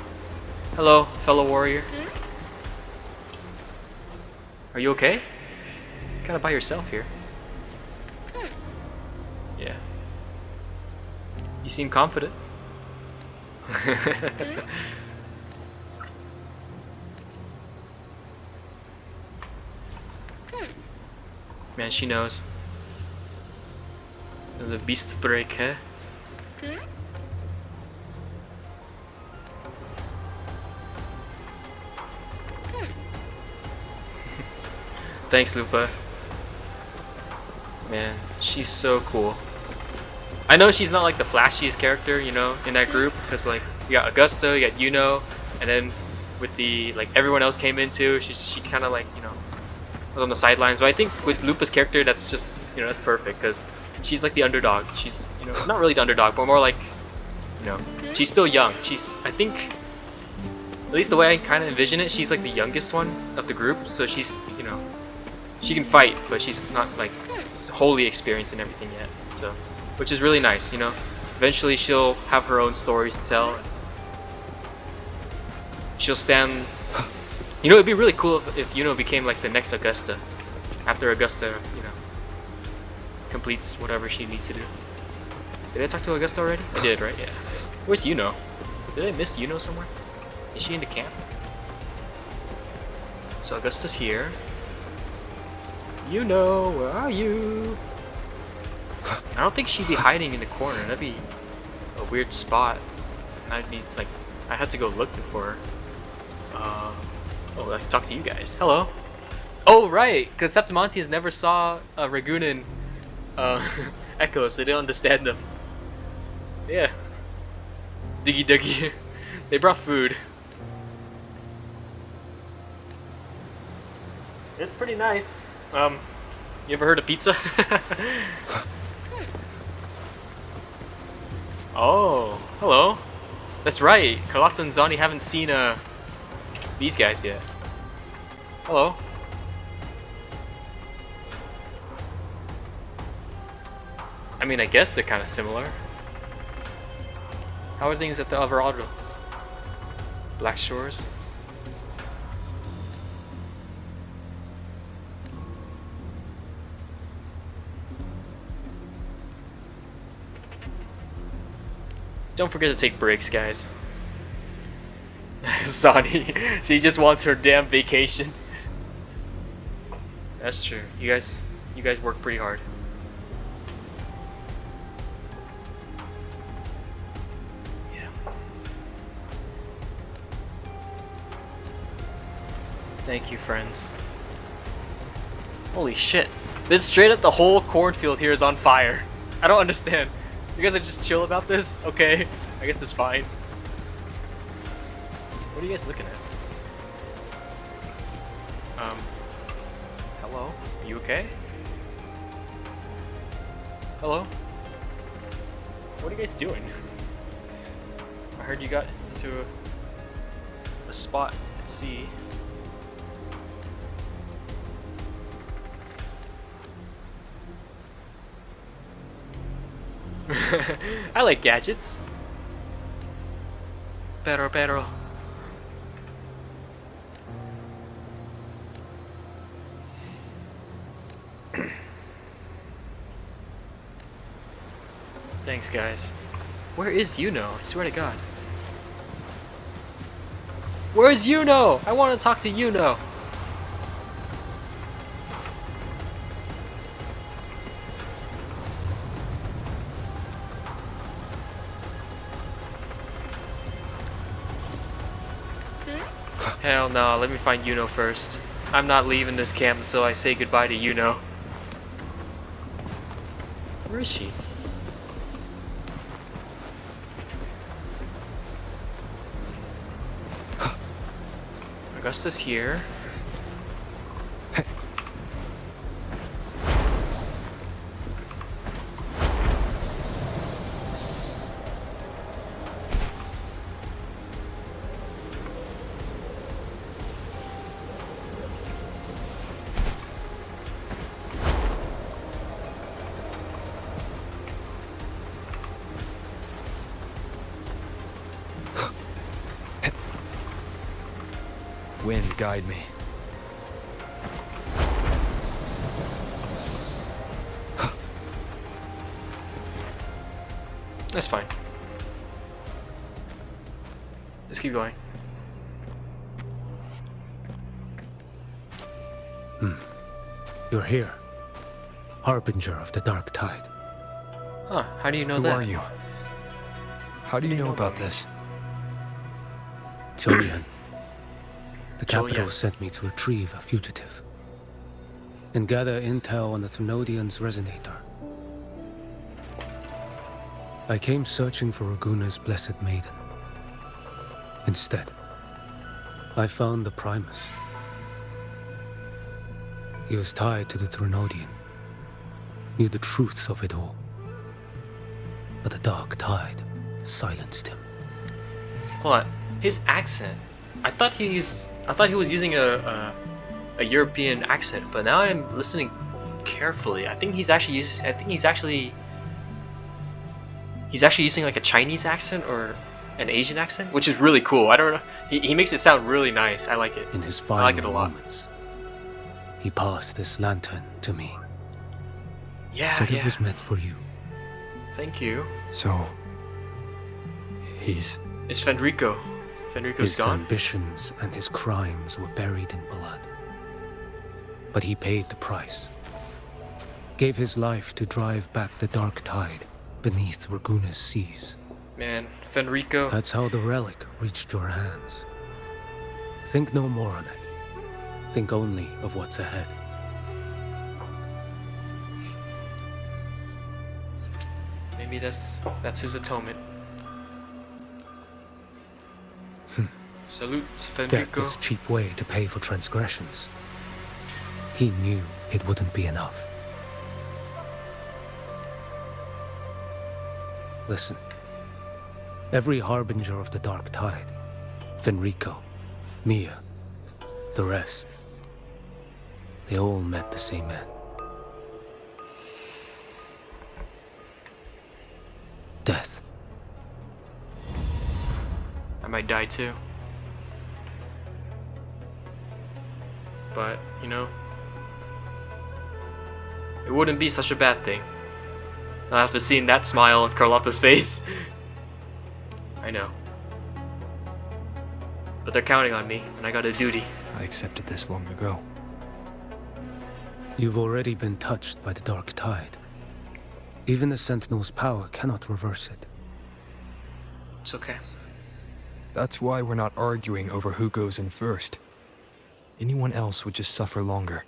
Hello, fellow warrior. Are you okay? Kinda by yourself here. Yeah. You seem confident. Man, she knows. The beast break, huh? Thanks, Lupa. Man, she's so cool. I know she's not like the flashiest character, you know, in that group, because like you got Augusta, you got Yuno, and then with the like everyone else came in too. She kind of like, you know, was on the sidelines. But I think with Lupa's character, that's just, you know, that's perfect because she's like the underdog. She's, you know, not really the underdog, but more like, you know, she's still young. She's, I think, at least the way I kind of envision it, she's like the youngest one of the group. So she's, you know, she can fight, but she's not like wholly experienced in everything yet. So, which is really nice, you know. Eventually, she'll have her own stories to tell. She'll stand. You know, it'd be really cool if Yuno became like the next Augusta, after Augusta, you know, completes whatever she needs to do. Did I talk to Augusta already? I did, right? Yeah. Where's Yuno? Did I miss Yuno somewhere? Is she in the camp? So Augusta's here. Yuno, where are you? I don't think she'd be hiding in the corner. That'd be a weird spot. I'd need like I had to go looking for her. Oh, I can talk to you guys. Hello. Oh right, because Septimontians never saw Ragunan Echo, so they don't understand them. Yeah. Diggy Diggy. They brought food. It's pretty nice. You ever heard of pizza? Oh, hello. That's right. Carlotta and Zani haven't seen these guys yet. Hello. I mean, I guess they're kind of similar. How are things at the Alvarado? Black Shores? Don't forget to take breaks, guys. Sonny, she just wants her damn vacation. That's true. You guys work pretty hard. Yeah. Thank you, friends. Holy shit. This straight up the whole cornfield here is on fire. I don't understand. You guys are just chill about this? Okay. I guess it's fine. What are you guys looking at? Hello? Are you okay? Hello? What are you guys doing? I heard you got into a spot at sea. I like gadgets. Pero. Thanks, guys. Where is Yuno? I swear to God. Where's Yuno? I want to talk to Yuno. Hell no, let me find Yuno first. I'm not leaving this camp until I say goodbye to Yuno. Where is she? Augusta's here. Wind, guide me. That's fine. Let's keep going. You're here. Harbinger of the Dark Tide. Huh, how do you know Who that? are you? How do you know about this? Julian. The Julian. capital sent me to retrieve a fugitive and gather intel on the Thrunodian's resonator. I came searching for Raguna's blessed maiden. Instead, I found the Primus. He was tied to the Thrunodian, knew the truths of it all. But the Dark Tide silenced him. Hold on, his accent. I thought he was using a European accent, but now I'm listening carefully. I think he's actually using like a Chinese accent or an Asian accent, which is really cool. I don't know. He makes it sound really nice. I like it. In his I like it a final lot. moments, he passed this lantern to me. Yeah, Said yeah. it was meant for you. Thank you. So, he's... It's Fenrico. Fenrico's His gone. ambitions and his crimes were buried in blood. But he paid the price. Gave his life to drive back the Dark Tide beneath Raguna's seas. Man, Fenrico. That's how the relic reached your hands. Think no more on it. Think only of what's ahead. Maybe that's his atonement. Salute, Death Fenrico. is a cheap way to pay for transgressions. He knew it wouldn't be enough. Listen. Every harbinger of the Dark Tide, Fenrico, Mia, the rest, they all met the same end. Death. I might die too. But, you know, it wouldn't be such a bad thing. After seeing that smile on Carlotta's face. I know. But they're counting on me, and I got a duty. I accepted this long ago. You've already been touched by the Dark Tide. Even the Sentinel's power cannot reverse it. It's okay. That's why we're not arguing over who goes in first. Anyone else would just suffer longer.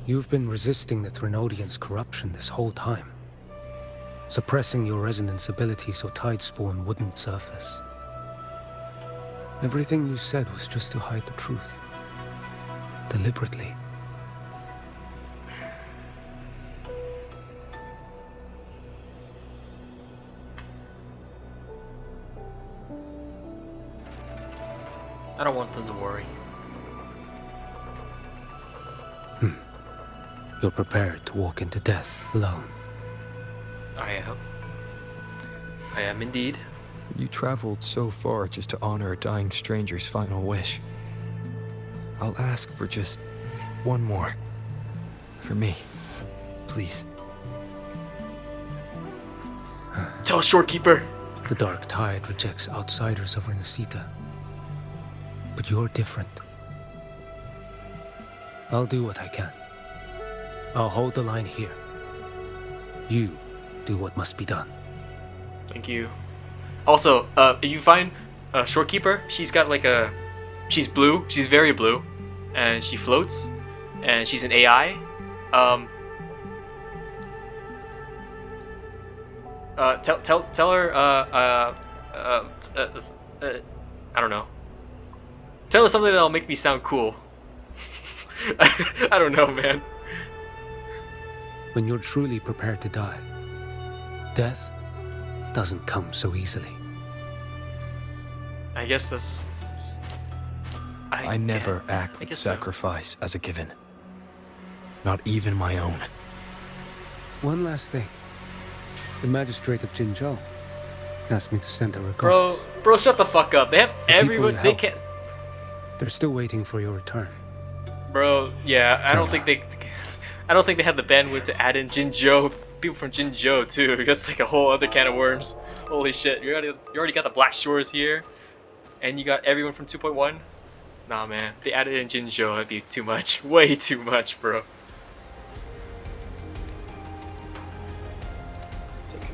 You've been resisting the Threnodians' corruption this whole time. Suppressing your resonance ability so Tidespawn wouldn't surface. Everything you said was just to hide the truth. Deliberately. I don't want them to worry. You're prepared to walk into death alone. I am. I am indeed. You traveled so far just to honor a dying stranger's final wish. I'll ask for just one more. For me. Please. Tell Shorekeeper! The Dark Tide rejects outsiders of Renesita. But you're different. I'll do what I can. I'll hold the line here. You do what must be done. Thank you. Also, if you find a Shorekeeper, she's got like a... She's blue. She's very blue. And she floats. And she's an AI. Tell her, I don't know. Tell her something that'll make me sound cool. I don't know, man. When you're truly prepared to die, death doesn't come so easily. I guess that's... I never act with sacrifice as a given. Not even my own. One last thing. The magistrate of Jinzhou asked me to send her regards. Bro, shut the fuck up. They have everyone. They can't. They're still waiting for your return. Bro, yeah, I don't think they have the bandwidth to add in Jinzhou, people from Jinzhou too. That's like a whole other can of worms. Holy shit, you already got the Black Shores here, and you got everyone from 2.1. Nah, man, they added in Jinzhou, that'd be too much, way too much, bro. It's okay.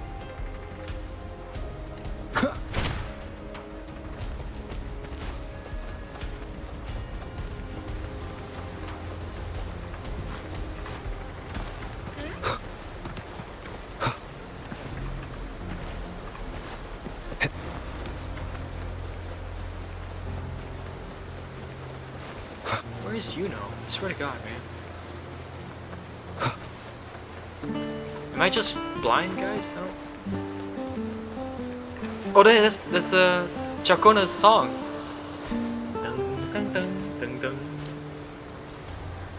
Where is Yuno? I swear to God, man. Am I just blind, guys? I don't... Oh, that's Chacona's song. Dun, dun, dun, dun, dun.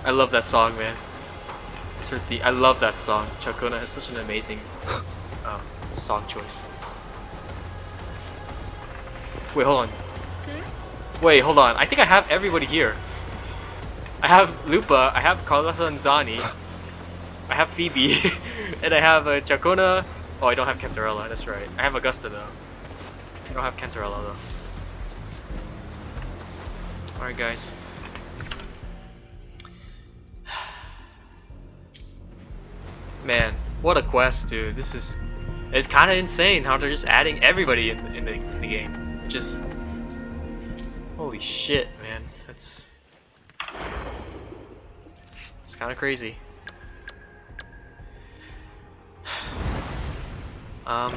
I love that song, man. I love that song. Chacona has such an amazing song choice. Wait, hold on. Wait, hold on. I think I have everybody here. I have Lupa, I have Carlotta and Zani, I have Phoebe, and I have Chacona. Oh, I don't have Cantarella, that's right. I have Augusta though. I don't have Cantarella though. Alright guys. Man, what a quest, dude. It's kind of insane how they're just adding everybody in the game. Just... Holy shit, man. It's kind of crazy. I've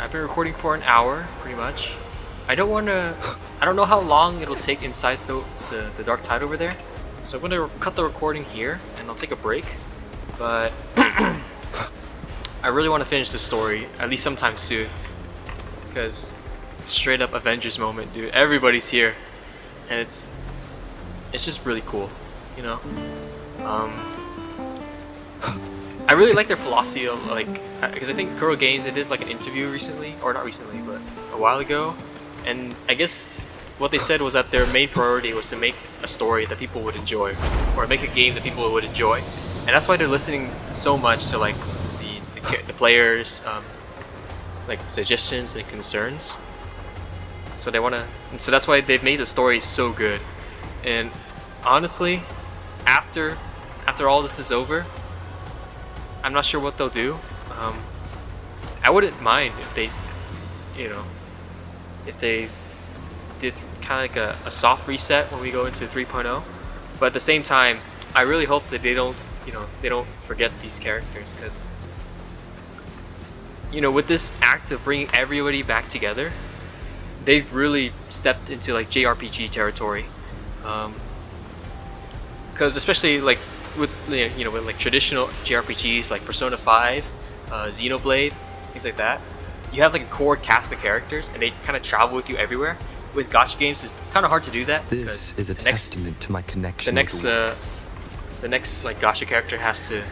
been recording for an hour, pretty much. I don't know how long it'll take inside the Dark Tide over there. So I'm gonna cut the recording here, and I'll take a break. But I really want to finish this story, at least sometime soon. Because straight up Avengers moment, dude. Everybody's here, and it's just really cool, you know. I really like their philosophy of like, because I think Kuro Games, they did like an interview recently, or not recently, but a while ago, and I guess what they said was that their main priority was to make a story that people would enjoy, or make a game that people would enjoy, and that's why they're listening so much to like the players' like suggestions and concerns. So they wanna, and so that's why they've made the story so good. And honestly, after all this is over, I'm not sure what they'll do. I wouldn't mind if they, you know, if they did kind of like a soft reset when we go into 3.0. But at the same time, I really hope that they don't, you know, they don't forget these characters, because, you know, with this act of bringing everybody back together, they've really stepped into like JRPG territory. Because especially like with, you know, with like traditional JRPGs like Persona 5, Xenoblade, things like that, you have like a core cast of characters and they kind of travel with you everywhere. With gacha games, it's kind of hard to do that. This is a testament to my connection. The next like gacha character has to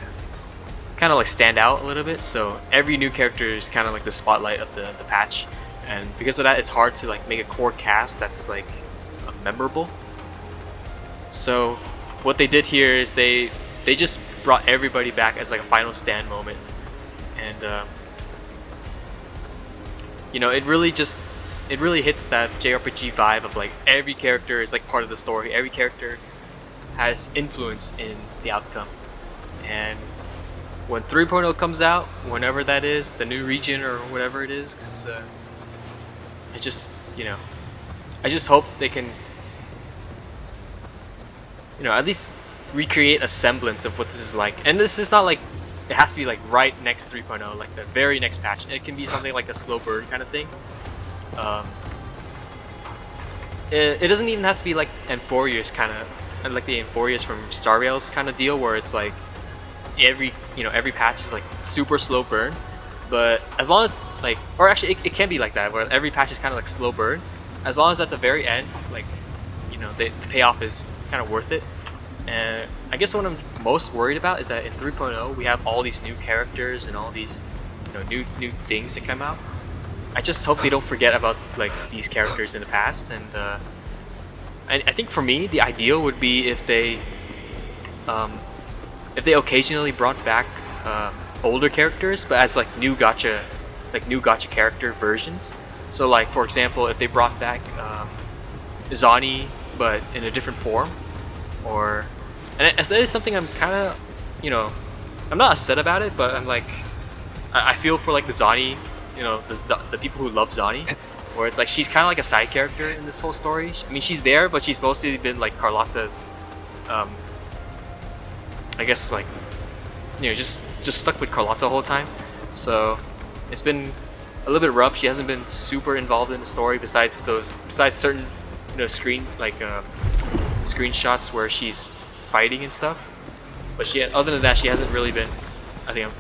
kind of like stand out a little bit. So every new character is kind of like the spotlight of the patch, and because of that, it's hard to like make a core cast that's like memorable. So what they did here is they just brought everybody back as like a final stand moment, and you know, it really hits that JRPG vibe of like every character is like part of the story. Every character has influence in the outcome. And when 3.0 comes out, whenever that is, the new region or whatever it is, 'cause I just, you know, I just hope they can, you know, at least recreate a semblance of what this is like. And this is not like it has to be like right next 3.0, like the very next patch. It can be something like a slow burn kind of thing. It doesn't even have to be like Amphorius kind of, like the Amphorius from Star Rail's kind of deal, where it's like every patch is like super slow burn. But as long as like, or actually it can be like that, where every patch is kind of like slow burn, as long as at the very end, like, you know, the payoff is kind of worth it. And I guess what I'm most worried about is that in 3.0 we have all these new characters and all these, you know, new things that come out. I just hope they don't forget about like these characters in the past. And I think for me the ideal would be if they occasionally brought back older characters, but as like new gacha character versions. So like, for example, if they brought back Zani but in a different form, or, and that is something I'm kind of, you know, I'm not upset about it, but I'm like, I feel for like the Zani, you know, the people who love Zani, where it's like she's kind of like a side character in this whole story. I mean, she's there, but she's mostly been like Carlotta's, I guess, like, you know, just stuck with Carlotta the whole time. So it's been a little bit rough. She hasn't been super involved in the story besides certain, you know, screenshots where she's fighting and stuff. But other than that, she hasn't really been. I think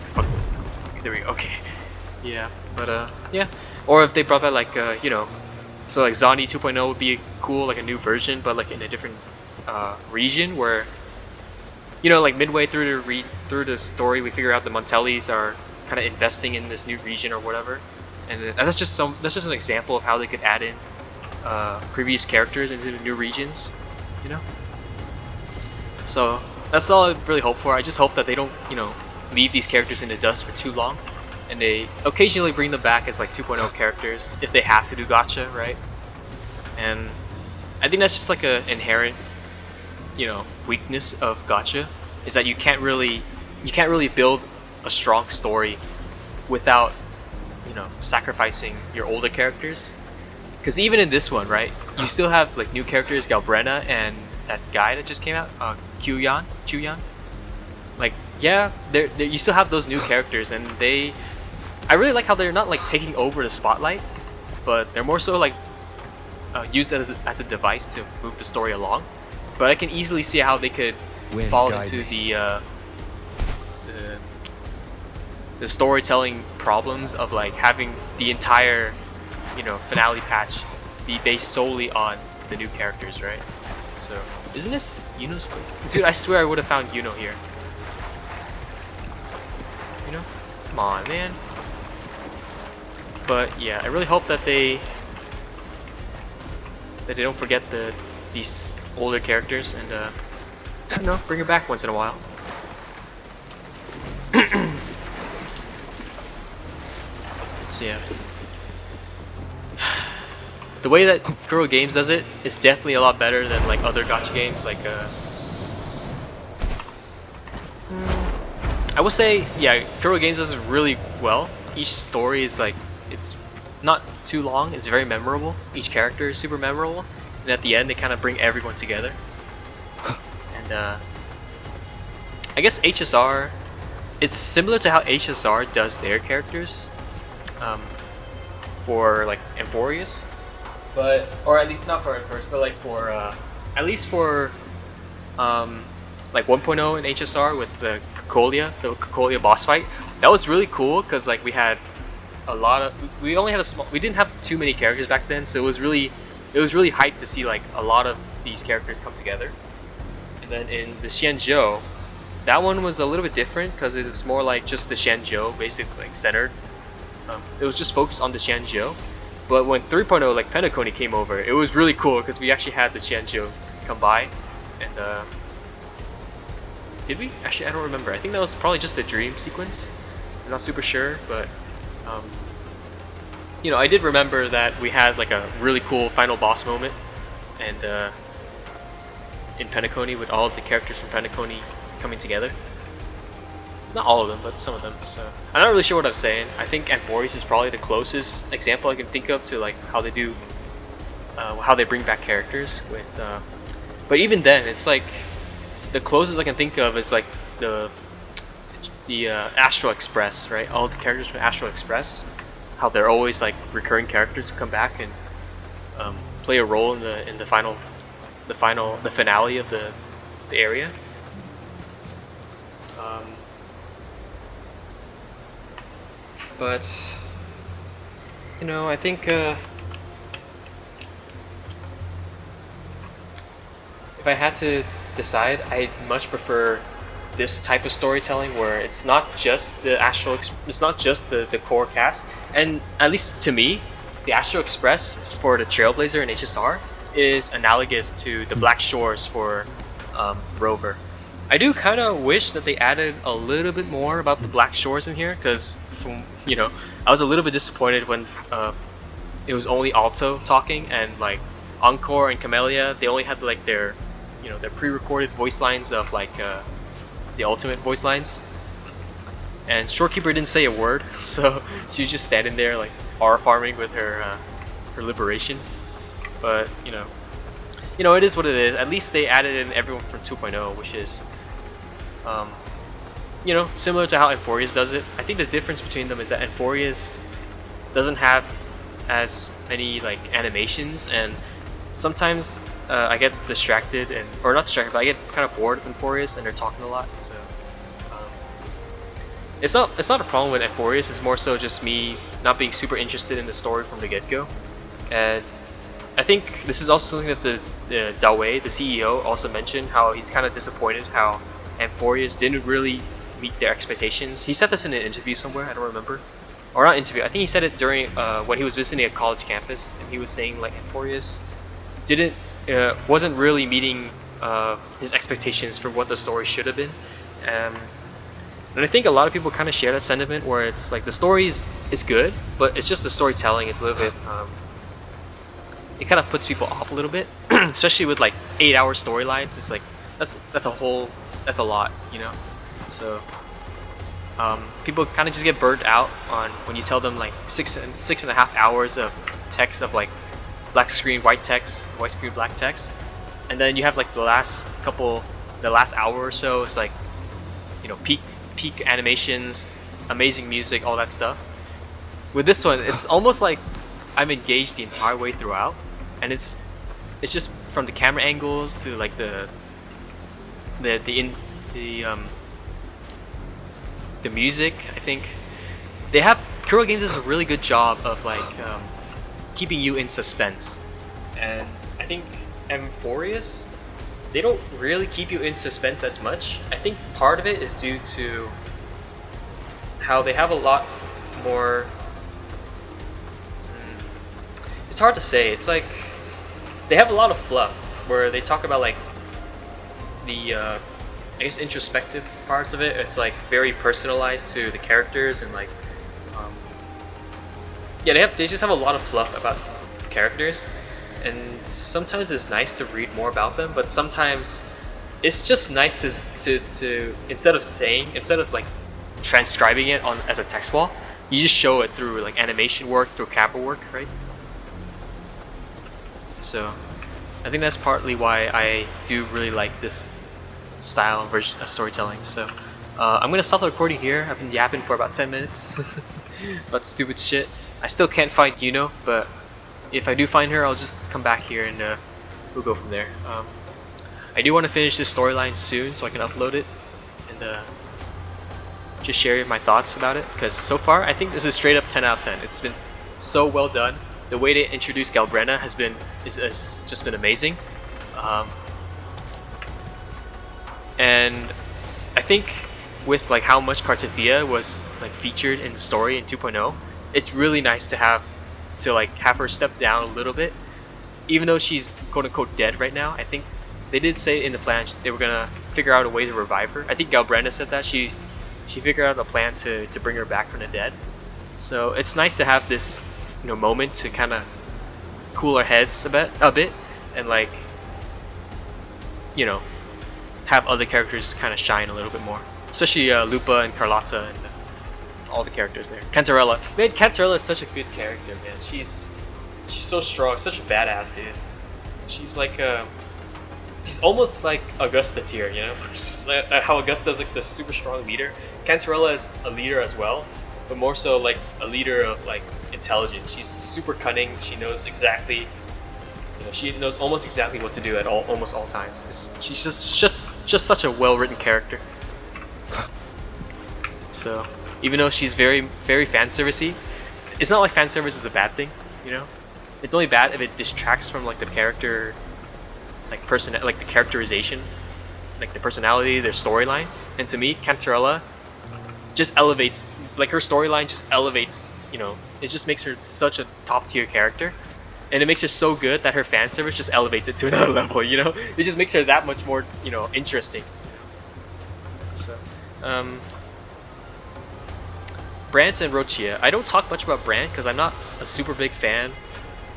there we go. Okay. Yeah, but yeah. Or if they brought back like you know, so like Zani 2.0 would be cool, like a new version, but like in a different region, where, you know, like midway through the story, we figure out the Montellis are kind of investing in this new region or whatever, and that's just an example of how they could add in previous characters into the new regions, you know. So that's all I really hope for. I just hope that they don't, you know, leave these characters in the dust for too long, and they occasionally bring them back as like 2.0 characters if they have to do gacha, right? And I think that's just like a inherent, you know, weakness of gacha, is that you can't really build a strong story without, you know, sacrificing your older characters. Because even in this one, right, you still have like new characters, Galbrena and that guy that just came out, Chuyan. Like, yeah, you still have those new characters, and I really like how they're not like taking over the spotlight, but they're more so like used as a device to move the story along. But I can easily see how they could fall into the storytelling problems of like having the entire, you know, finale patch be based solely on the new characters, right? So isn't this Yuno's place? Dude, I swear I would have found Yuno here. Come on, man. But yeah, I really hope that they don't forget these older characters and you know, bring it back once in a while. So yeah, the way that Kuro Games does it is definitely a lot better than like other gacha games. Like I would say, yeah, Kuro Games does it really well. Each story is like, it's not too long. It's very memorable. Each character is super memorable, and at the end they kind of bring everyone together. And I guess HSR, it's similar to how HSR does their characters for like Amphorius, but or at least not for Amphorius, but like for at least for like 1.0 in HSR with the Cocolia boss fight. That was really cool because like we had a lot of, we didn't have too many characters back then, so it was really hyped to see like a lot of these characters come together. And then in the Xianzhou, that one was a little bit different because it was more like just the Xianzhou, basically like centered. It was just focused on the Xianzhou. But when 3.0 like Penacony came over, it was really cool because we actually had the Xianzhou come by. And did we? Actually, I don't remember. I think that was probably just the dream sequence. I'm not super sure, but you know, I did remember that we had like a really cool final boss moment, and in Penacony with all of the characters from Penacony coming together. Not all of them, but some of them. So I'm not really sure what I'm saying. I think Amphorius is probably the closest example I can think of to like how they do, how they bring back characters with. But even then, it's like the closest I can think of is like the Astral Express, right? All the characters from Astral Express, how they're always like recurring characters who come back and play a role in the finale of the area. But you know, I think if I had to decide, I'd much prefer this type of storytelling where it's not just the it's not just the core cast, and at least to me, the Astral Express for the Trailblazer and HSR is analogous to the Black Shores for Rover. I do kind of wish that they added a little bit more about the Black Shores in here, because from, you know, I was a little bit disappointed when it was only Alto talking, and like Encore and Camellia, they only had like their, you know, their pre-recorded voice lines of like the ultimate voice lines, and Shorekeeper didn't say a word, so she was just standing there like R farming with her her liberation. But you know, it is what it is. At least they added in everyone from 2.0, which is you know, similar to how Amphorius does it. I think the difference between them is that Amphorius doesn't have as many like animations, and sometimes I get distracted, or not distracted, but I get kind of bored of Amphorius and they're talking a lot. So it's not a problem with Amphorius. It's more so just me not being super interested in the story from the get-go. And I think this is also something that the Dawei, the CEO, also mentioned, how he's kind of disappointed how Amphorius didn't really meet their expectations. He said this in an interview somewhere, I don't remember. Or not interview, I think he said it during when he was visiting a college campus, and he was saying like Amphorius wasn't really meeting his expectations for what the story should have been. And I think a lot of people kind of share that sentiment, where it's like the story is good, but it's just the storytelling is a little bit it kind of puts people off a little bit, especially with like 8-hour storylines. It's like that's a lot, you know. So people kind of just get burnt out on when you tell them like 6.5 hours of text of like black screen, white text, white screen, black text, and then you have like the last hour or so, it's like, you know, peak animations, amazing music, all that stuff. With this one, it's almost like I'm engaged the entire way throughout, and it's just from the camera angles to like the music. I think Kuro Games does a really good job of like keeping you in suspense, and I think Amphorius, they don't really keep you in suspense as much. I think part of it is due to how they have a lot more. It's hard to say. It's like they have a lot of fluff where they talk about like the I guess introspective parts of it. It's like very personalized to the characters and like yeah, they just have a lot of fluff about characters, and sometimes it's nice to read more about them, but sometimes it's just nice to instead of like transcribing it on as a text wall, you just show it through like animation work, through camera work, right? So I think that's partly why I do really like this style version of storytelling. So I'm gonna stop the recording here. I've been yapping for about 10 minutes about stupid shit. I still can't find Yuno, but if I do find her, I'll just come back here and we'll go from there. I do want to finish this storyline soon so I can upload it and just share my thoughts about it, because so far I think this is straight up 10 out of 10. It's been so well done. The way they introduced Galbrenna has just been amazing, and I think with like how much Kartathea was like featured in the story in 2.0, it's really nice to have her step down a little bit, even though she's quote unquote dead right now. I think they did say in the plan they were gonna figure out a way to revive her. I think Galbrenna said that she figured out a plan to bring her back from the dead. So it's nice to have this moment to kind of cool our heads a bit and like have other characters kind of shine a little bit more, especially Lupa and Carlotta and all the characters there. Cantarella, man, Cantarella is such a good character, man. She's so strong, such a badass, dude. She's like she's almost like Augusta tier, Just like, how Augusta's like the super strong leader. Cantarella is a leader as well, but more so like a leader of like intelligence. She's super cunning. She knows exactly, she knows almost exactly what to do at almost all times. She's just such a well-written character. So even though she's very fan servicey, it's not like fan service is a bad thing. It's only bad if it distracts from like the character, like the characterization, like the personality, their storyline. And to me, Cantarella just elevates, like her storyline just elevates. It just makes her such a top tier character, and it makes her so good that her fan service just elevates it to another level. It just makes her that much more interesting. So Brant and Rochia. I don't talk much about Brant because I'm not a super big fan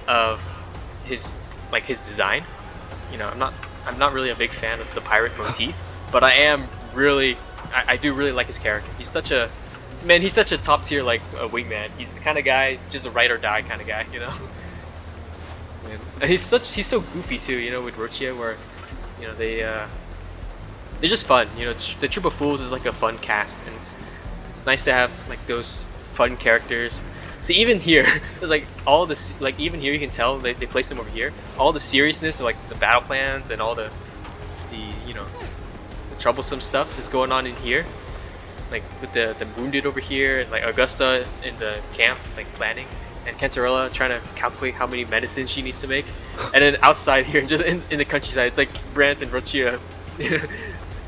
of his design. I'm not really a big fan of the pirate motif, but I do really like his character. He's such a top tier like a wingman. He's the kind of guy, just a ride or die kind of guy, And he's so goofy too, with Rochia, where they're just fun. The Troop of Fools is like a fun cast, and it's nice to have like those fun characters. See, even here, there's like all this, like even here you can tell they place them over here. All the seriousness of like the battle plans and all the troublesome stuff is going on in here. Like with the wounded over here, and like Augusta in the camp like planning, and Cantarella trying to calculate how many medicines she needs to make. And then outside here, just in the countryside, it's like Brant and Rochia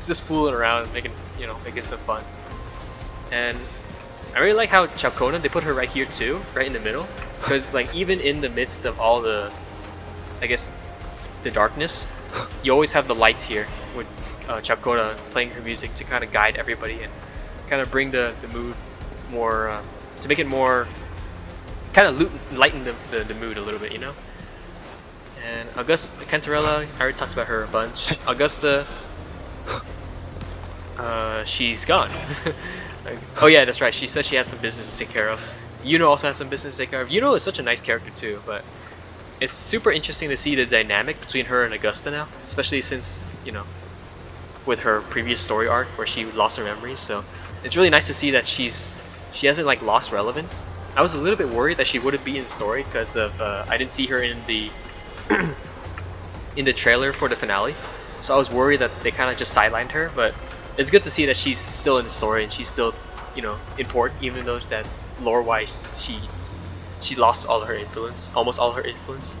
just fooling around, making some fun. And I really like how Chapkona, they put her right here too, right in the middle, because like even in the midst of all the, I guess, the darkness, you always have the lights here with Chapkona playing her music to kind of guide everybody and kind of bring the mood more, to make it more, kind of lighten the mood a little bit, And Cantarella, I already talked about her a bunch. Augusta, she's gone. Oh yeah, that's right. She said she had some business to take care of. Yuno also has some business to take care of. Yuno is such a nice character too, but it's super interesting to see the dynamic between her and Augusta now, especially since with her previous story arc where she lost her memories. So it's really nice to see that she hasn't like lost relevance. I was a little bit worried that she wouldn't be in the story because of I didn't see her in the in the trailer for the finale, so I was worried that they kind of just sidelined her. But it's good to see that she's still in the story and she's still important, even though that lore wise she lost all her influence, almost all her influence.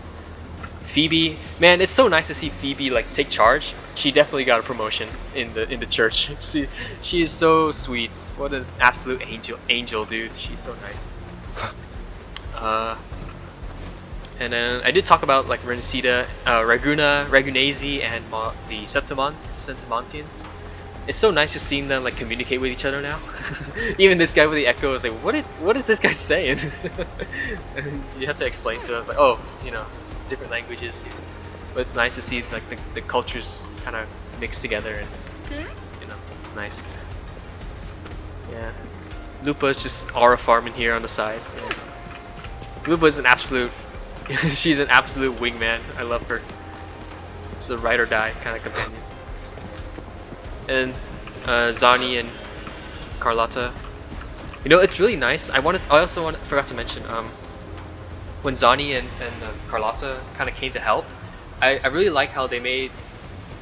Phoebe, man, it's so nice to see Phoebe like take charge. She definitely got a promotion in the church. She is so sweet. What an absolute angel, dude. She's so nice. And then I did talk about like Renesita, Ragunesi, and the Septimontians. It's so nice just seeing them like communicate with each other now. Even this guy with the echo is like, what is this guy saying? And you have to explain to him. It's like, oh, you know, it's different languages. But it's nice to see like the cultures kind of mixed together, and it's, you know, it's nice. Yeah, Lupa's just aura farming here on the side. Yeah. Lupa's an absolute. She's an absolute wingman. I love her. She's a ride or die kind of companion. And Zani and Carlotta. You know, it's really nice. I also forgot to mention when Zani and Carlotta kind of came to help. I really like how they made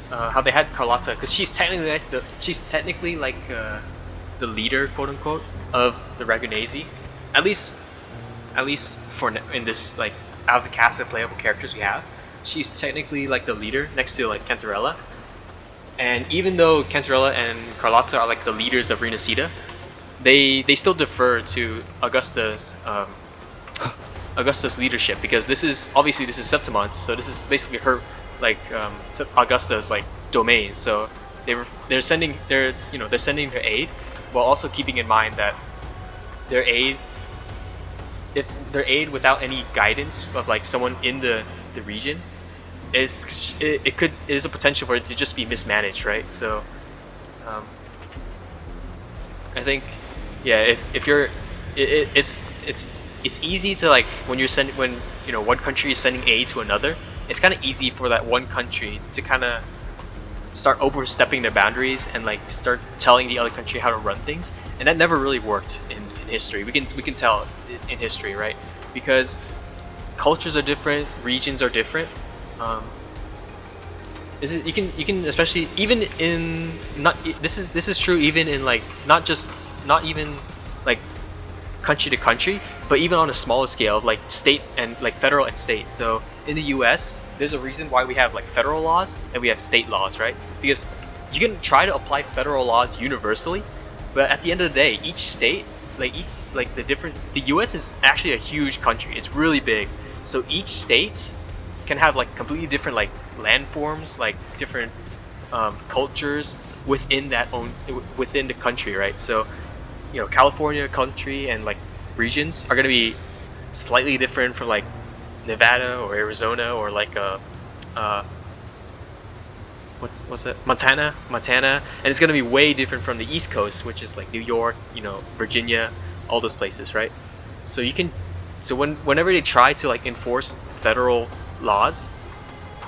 how they had Carlotta, because she's technically like the leader, quote unquote, of the Ragunesi. At least for in this, like, out of the cast of playable characters we have, she's technically like the leader next to like Cantarella. And even though Cantarella and Carlotta are like the leaders of Renesita, they still defer to Augusta's leadership, because this is Septimint, so this is basically her, like, Augusta's like domain. So they're sending their aid, while also keeping in mind that their aid without any guidance of like someone in the region is a potential for it to just be mismanaged, right? So I think, yeah, if you're it's easy to, like, when you know, one country is sending aid to another, it's kind of easy for that one country to kind of start overstepping their boundaries and like start telling the other country how to run things, and that never really worked in history. We can tell in history, right? Because cultures are different, regions are different. You can especially even in this is true even in like not even like country to country, but even on a smaller scale of like state and like federal and state. So in the US, there's a reason why we have like federal laws and we have state laws, right? Because you can try to apply federal laws universally, but at the end of the day, each state, the US is actually a huge country. It's really big. So each state can have like completely different like landforms, like different cultures within the country, right? So, you know, California country and like regions are going to be slightly different from like Nevada or Arizona or like what's that, Montana, and it's going to be way different from the East Coast, which is like New York, you know, Virginia, all those places, right? So whenever they try to like enforce federal laws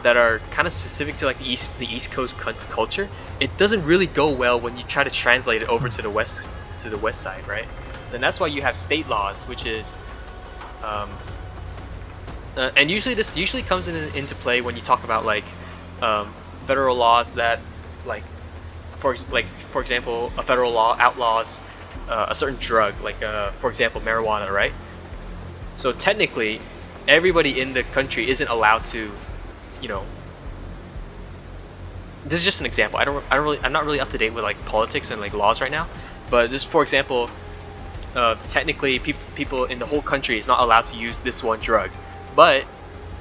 that are kind of specific to like the East Coast culture, it doesn't really go well when you try to translate it over to the west side, right? So that's why you have state laws, which is and this usually comes into play when you talk about like federal laws that, like for example, a federal law outlaws a certain drug, like for example marijuana, right? So technically everybody in the country isn't allowed to, you know, this is just an example. I'm not really up to date with like politics and like laws right now, but this, for example, technically people in the whole country is not allowed to use this one drug, but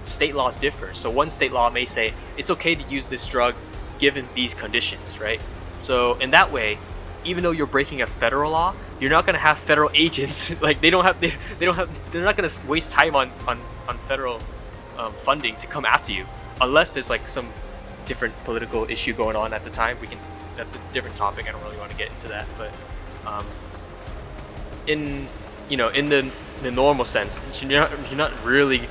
state laws differ. So one state law may say it's okay to use this drug given these conditions, right? So in that way, even though you're breaking a federal law, you're not going to have federal agents like they're not going to waste time on federal funding to come after you, unless there's like some different political issue going on at the time. That's a different topic. I don't really want to get into that, but in the normal sense, you're not really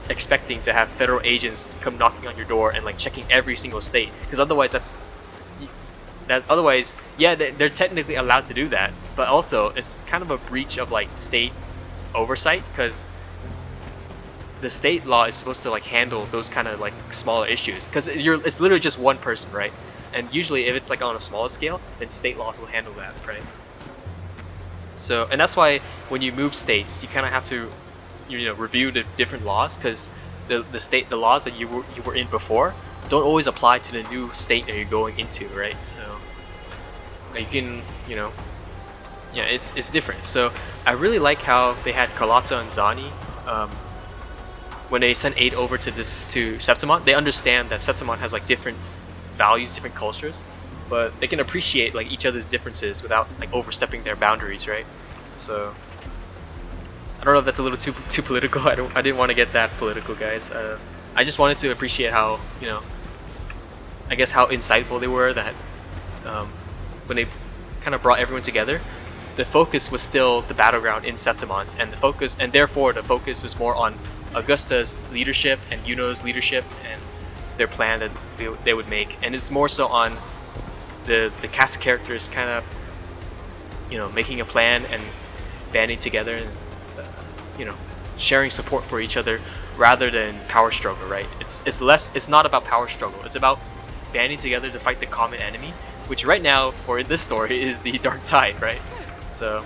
expecting to have federal agents come knocking on your door and like checking every single state, because otherwise they're technically allowed to do that, but also it's kind of a breach of like state oversight, because the state law is supposed to like handle those kind of like smaller issues, because it's literally just one person, right? And usually if it's like on a smaller scale, then state laws will handle that, right? So, and that's why when you move states, you kind of have to, you know, review the different laws, because the laws that you were in before don't always apply to the new state that you're going into, right? So you can, you know, yeah, it's different. So I really like how they had Carlotta and Zani. When they send aid over to Septimint, they understand that Septimint has like different values, different cultures, but they can appreciate like each other's differences without like overstepping their boundaries, right? So I don't know if that's a little too political. I didn't want to get that political, guys. I just wanted to appreciate how, you know, I guess how insightful they were, that when they kind of brought everyone together, the focus was still the battleground in Septimint, and therefore the focus was more on Augusta's leadership and Yuno's leadership and their plan that they would make, and it's more so on the cast of characters kind of, you know, making a plan and banding together and you know, sharing support for each other rather than power struggle, right? It's not about power struggle. It's about banding together to fight the common enemy, which right now for this story is the Dark Tide, right? So,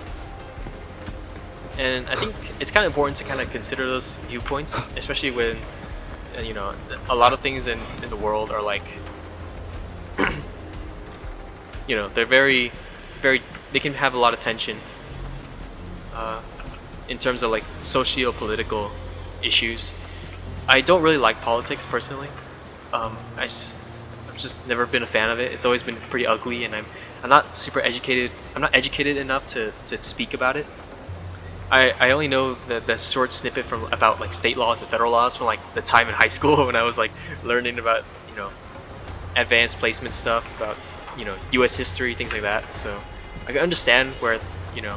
and I think it's kind of important to kind of consider those viewpoints, especially when you know, a lot of things in the world are like you know, they're very they can have a lot of tension in terms of like socio-political issues. I don't really like politics personally. I've just never been a fan of it. It's always been pretty ugly, and I'm not super educated. I'm not educated enough to speak about it. I only know the short snippet about like state laws and federal laws from like the time in high school when I was like learning about, you know, advanced placement stuff, about, you know, U.S. history, things like that. So I can understand where, you know,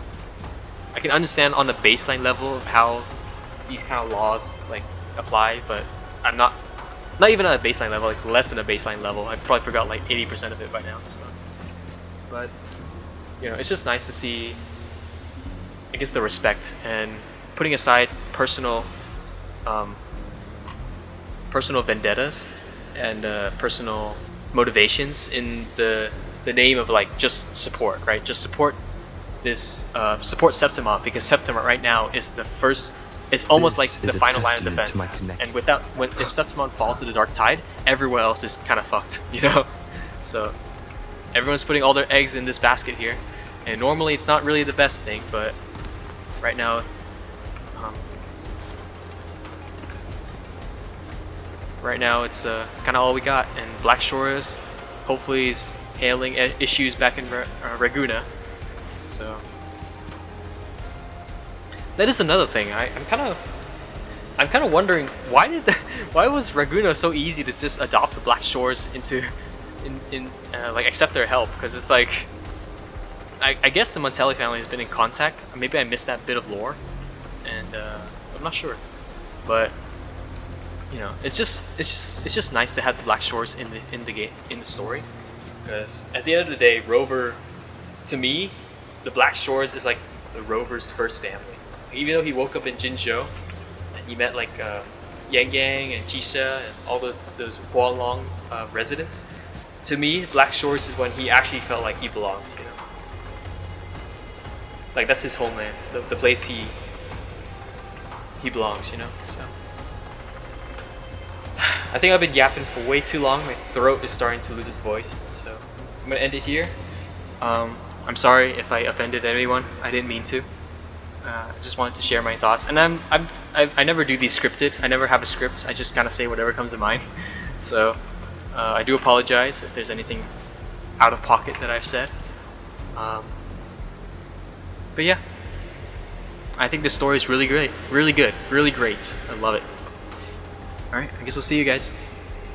I can understand on the baseline level of how these kind of laws like apply, but I'm not even on a baseline level, like less than a baseline level. I probably forgot like 80% of it by now. So, but you know, it's just nice to see, I guess, the respect and putting aside personal vendettas and personal motivations in the name of like just support, right? Just support this support Septimint, because Septimint right now is the first. It's almost like the final line of defense. And if Septimint falls to the Dark Tide, everywhere else is kind of fucked, you know. So everyone's putting all their eggs in this basket here, and normally it's not really the best thing, but right now, it's kind of all we got. And Black Shores hopefully is handling issues back in Reguna. So that is another thing. I'm kind of wondering why was Reguna so easy to just adopt the Black Shores into like accept their help, because it's like I guess the Montelli family has been in contact. Maybe I missed that bit of lore, and I'm not sure, but you know, it's just nice to have the Black Shores in the story, because at the end of the day, Rover, to me, the Black Shores is like the Rover's first family. Even though he woke up in Jinzhou and he met like Yang Yang and Jisha and all those Hualong residents, to me, Black Shores is when he actually felt like he belonged, you know. Like that's his homeland, the place he belongs, you know. So I think I've been yapping for way too long. My throat is starting to lose its voice, so I'm gonna end it here. I'm sorry if I offended anyone. I didn't mean to. I just wanted to share my thoughts, and I never do these scripted. I never have a script. I just kind of say whatever comes to mind. So I do apologize if there's anything out of pocket that I've said. But yeah, I think the story is really great, really good, really great. I love it. All right, I guess I'll see you guys.